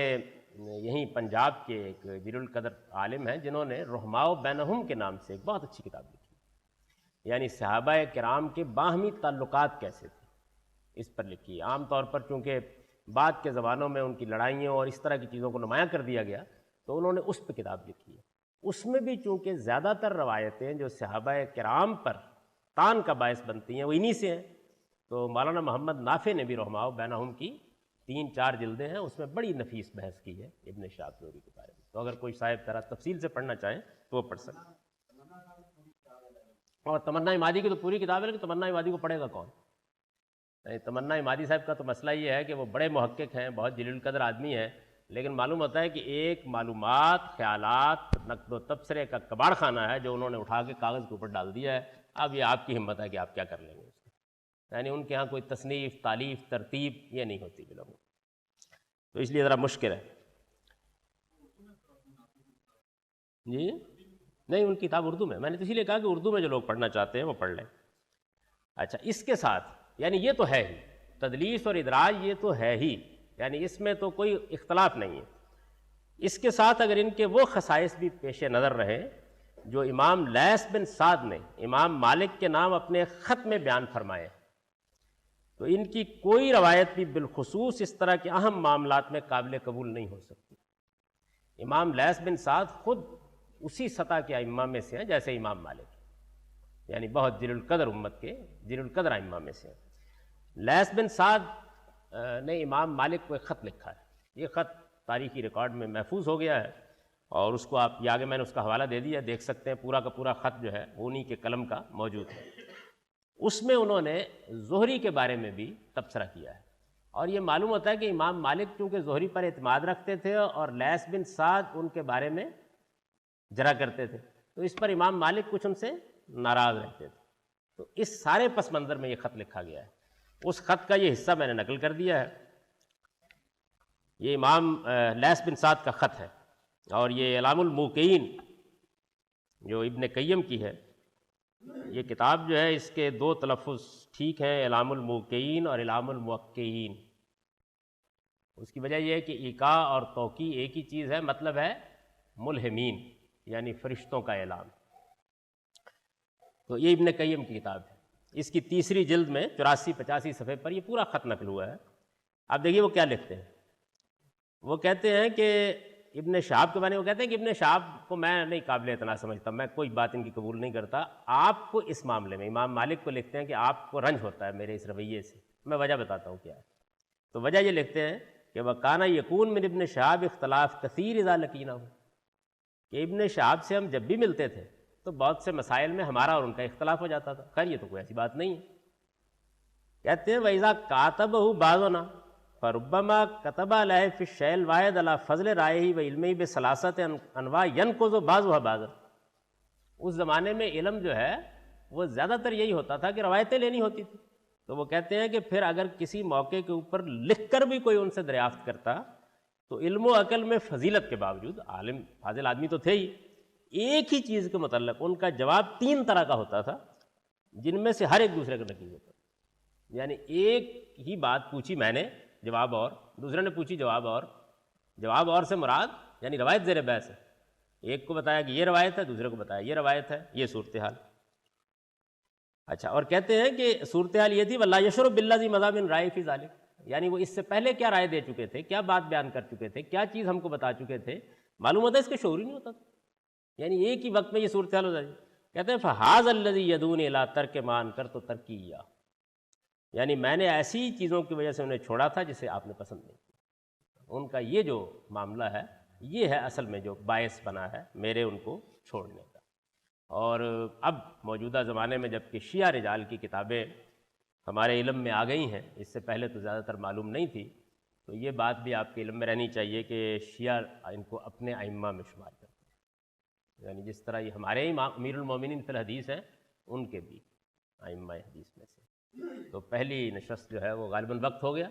یہیں پنجاب کے ایک جلیل القدر عالم ہیں جنہوں نے رحماء بینہم کے نام سے ایک بہت اچھی کتاب لکھی، یعنی صحابہ کرام کے باہمی تعلقات کیسے تھے اس پر لکھی۔ عام طور پر چونکہ بعد کے زمانوں میں ان کی لڑائیوں اور اس طرح کی چیزوں کو نمایاں کر دیا گیا تو انہوں نے اس پہ کتاب لکھی ہے۔ اس میں بھی چونکہ زیادہ تر روایتیں جو صحابہ کرام پر طعن کا باعث بنتی ہیں وہ انہی سے ہیں، تو مولانا محمد نافع نے بھی رحماء بینہم کی 3-4 جلدیں ہیں، اس میں بڑی نفیس بحث کی ہے ابن شہاب زہری کے بارے میں، تو اگر کوئی صاحب ذرا تفصیل سے پڑھنا چاہیں تو وہ پڑھ سکتے ہیں۔ اور تمنا امادی کی تو پوری کتاب ہے، لیکن تمنا امادی کو پڑھے گا کون؟ تمنا امادی صاحب کا تو مسئلہ یہ ہے کہ وہ بڑے محقق ہیں، بہت جلیل القدر آدمی ہیں، لیکن معلوم ہوتا ہے کہ ایک معلومات، خیالات، نقد و تبصرے کا کباڑ خانہ ہے جو انہوں نے اٹھا کے کاغذ کے اوپر ڈال دیا ہے۔ اب یہ آپ کی ہمت ہے کہ آپ کیا کر لیں گے اس کو، یعنی ان کے ہاں کوئی تصنیف، تالیف، ترتیب یہ نہیں ہوتی بالکل، تو اس لیے ذرا مشکل ہے۔ جی نہیں، ان کی کتاب اردو میں نے تو اسی لیے کہا کہ اردو میں جو لوگ پڑھنا چاہتے ہیں وہ پڑھ لیں۔ اچھا، اس کے ساتھ یعنی یہ تو ہے ہی تدلیس اور ادراج، یہ تو ہے ہی، یعنی اس میں تو کوئی اختلاف نہیں ہے۔ اس کے ساتھ اگر ان کے وہ خصائص بھی پیش نظر رہے جو امام لیث بن سعد نے امام مالک کے نام اپنے خط میں بیان فرمائے، تو ان کی کوئی روایت بھی بالخصوص اس طرح کے اہم معاملات میں قابل قبول نہیں ہو سکتی۔ امام لیث بن سعد خود اسی سطح کے ائمہ میں سے ہیں جیسے امام مالک، یعنی بہت جلیل القدر امت کے جلیل القدر ائمہ میں سے ہیں۔ لیث بن سعد نے امام مالک کو ایک خط لکھا ہے، یہ خط تاریخی ریکارڈ میں محفوظ ہو گیا ہے، اور اس کو آپ یہ آگے میں نے اس کا حوالہ دے دیا، دیکھ سکتے ہیں، پورا کا پورا خط جو ہے انہی کے قلم کا موجود ہے۔ اس میں انہوں نے زہری کے بارے میں بھی تبصرہ کیا ہے، اور یہ معلوم ہوتا ہے کہ امام مالک چونکہ زہری پر اعتماد رکھتے تھے اور لیث بن سعد ان کے بارے میں جرا کرتے تھے، تو اس پر امام مالک کچھ ان سے ناراض رہتے تھے، تو اس سارے پس منظر میں یہ خط لکھا گیا ہے۔ اس خط کا یہ حصہ میں نے نقل کر دیا ہے، یہ امام لیث بن سعد کا خط ہے، اور یہ اعلام الموقعین جو ابن قیم کی ہے، یہ کتاب جو ہے اس کے 2 تلفظ ٹھیک ہیں، اعلام الموقعین اور اعلام الموقعین۔ اس کی وجہ یہ ہے کہ ایقاع اور توقیع ایک ہی چیز ہے، مطلب ہے ملہمین یعنی فرشتوں کا اعلان۔ تو یہ ابن قیم کی کتاب ہے، اس کی 3ری جلد میں 84-85 صفحے پر یہ پورا خط نقل ہوا ہے۔ اب دیکھیے وہ کیا لکھتے ہیں، وہ کہتے ہیں کہ ابن شہاب کے بارے میں وہ کہتے ہیں کہ ابن شہاب کو میں نہیں قابل اعتنا سمجھتا، میں کوئی بات ان کی قبول نہیں کرتا۔ آپ کو اس معاملے میں امام مالک کو لکھتے ہیں کہ آپ کو رنج ہوتا ہے میرے اس رویے سے، میں وجہ بتاتا ہوں کیا ہے۔ تو وجہ یہ لکھتے ہیں کہ وَكَانَ يَكُونُ مِنْ ابن شہاب اختلاف کثیر اذا لقینہ، کہ ابن شہاب سے ہم جب بھی ملتے تھے تو بہت سے مسائل میں ہمارا اور ان کا اختلاف ہو جاتا تھا۔ خیر یہ تو کوئی ایسی بات نہیں ہے۔ کہتے ہیں وَإِذَا كَاتَبَهُ بَعْضُنَا فَرُبَّمَا كَتَبَ عَلَيْهِ فِي الشَّيْءِ الْوَاحِدِ عَلَى فَضْلِ رَأْيِهِ وَعِلْمِهِ بِثَلَاثَةِ أَنْوَاعٍ يَنْقُضُ بَعْضُهَا بَعْضًا۔ اس زمانے میں علم جو ہے وہ زیادہ تر یہی ہوتا تھا کہ روایتیں لینی ہوتی تھی، تو وہ کہتے ہیں کہ پھر اگر کسی موقع کے اوپر لکھ کر بھی کوئی ان سے دریافت کرتا تو علم و عقل میں فضیلت کے باوجود، عالم فاضل آدمی تو تھے ہی، ایک ہی چیز کے متعلق ان کا جواب 3 طرح کا ہوتا تھا، جن میں سے ہر ایک دوسرے کا نقیض ہوتا تھا۔ یعنی ایک ہی بات پوچھی میں نے، جواب اور، دوسرے نے پوچھی جواب اور سے مراد یعنی روایت زیر بحث ہے، ایک کو بتایا کہ یہ روایت ہے، دوسرے کو بتایا یہ روایت ہے، یہ صورتحال۔ اچھا، اور کہتے ہیں کہ صورتحال یہ تھی وَلَا يَشْرُبْ بِالَّذِي مَضَىٰ مِنْ رَأْيِهِ فِي ذَلِكَ، یعنی وہ اس سے پہلے کیا رائے دے چکے تھے، کیا بات بیان کر چکے تھے، کیا چیز ہم کو بتا چکے تھے، معلوم ہوتا ہے اس کا شعور ہی نہیں ہوتا تھا، یعنی ایک ہی وقت میں یہ صورتحال ہو جاتی۔ کہتے ہیں فَهَذَا الَّذِي يَدُونِ إِلَىٰ تَرْكِ مَا أَنكَرْتُ تَرْكِيًّا، یعنی میں نے ایسی چیزوں کی وجہ سے انہیں چھوڑا تھا جسے آپ نے پسند نہیں کیا۔ ان کا یہ جو معاملہ ہے یہ ہے اصل میں جو باعث بنا ہے میرے ان کو چھوڑنے کا۔ اور اب موجودہ زمانے میں جب کہ شیعہ رجال کی کتابیں ہمارے علم میں آ گئی ہیں، اس سے پہلے تو زیادہ تر معلوم نہیں تھی، تو یہ بات بھی آپ کے علم میں رہنی چاہیے کہ شیعہ ان کو اپنے ائمہ میں شمار کرتے ہیں، یعنی جس طرح یہ ہمارے امام امیر المومنین فی الحدیث ہیں، ان کے بھی ائمہ حدیث میں سے۔ تو پہلی نشست جو ہے وہ غالباً وقت ہو گیا،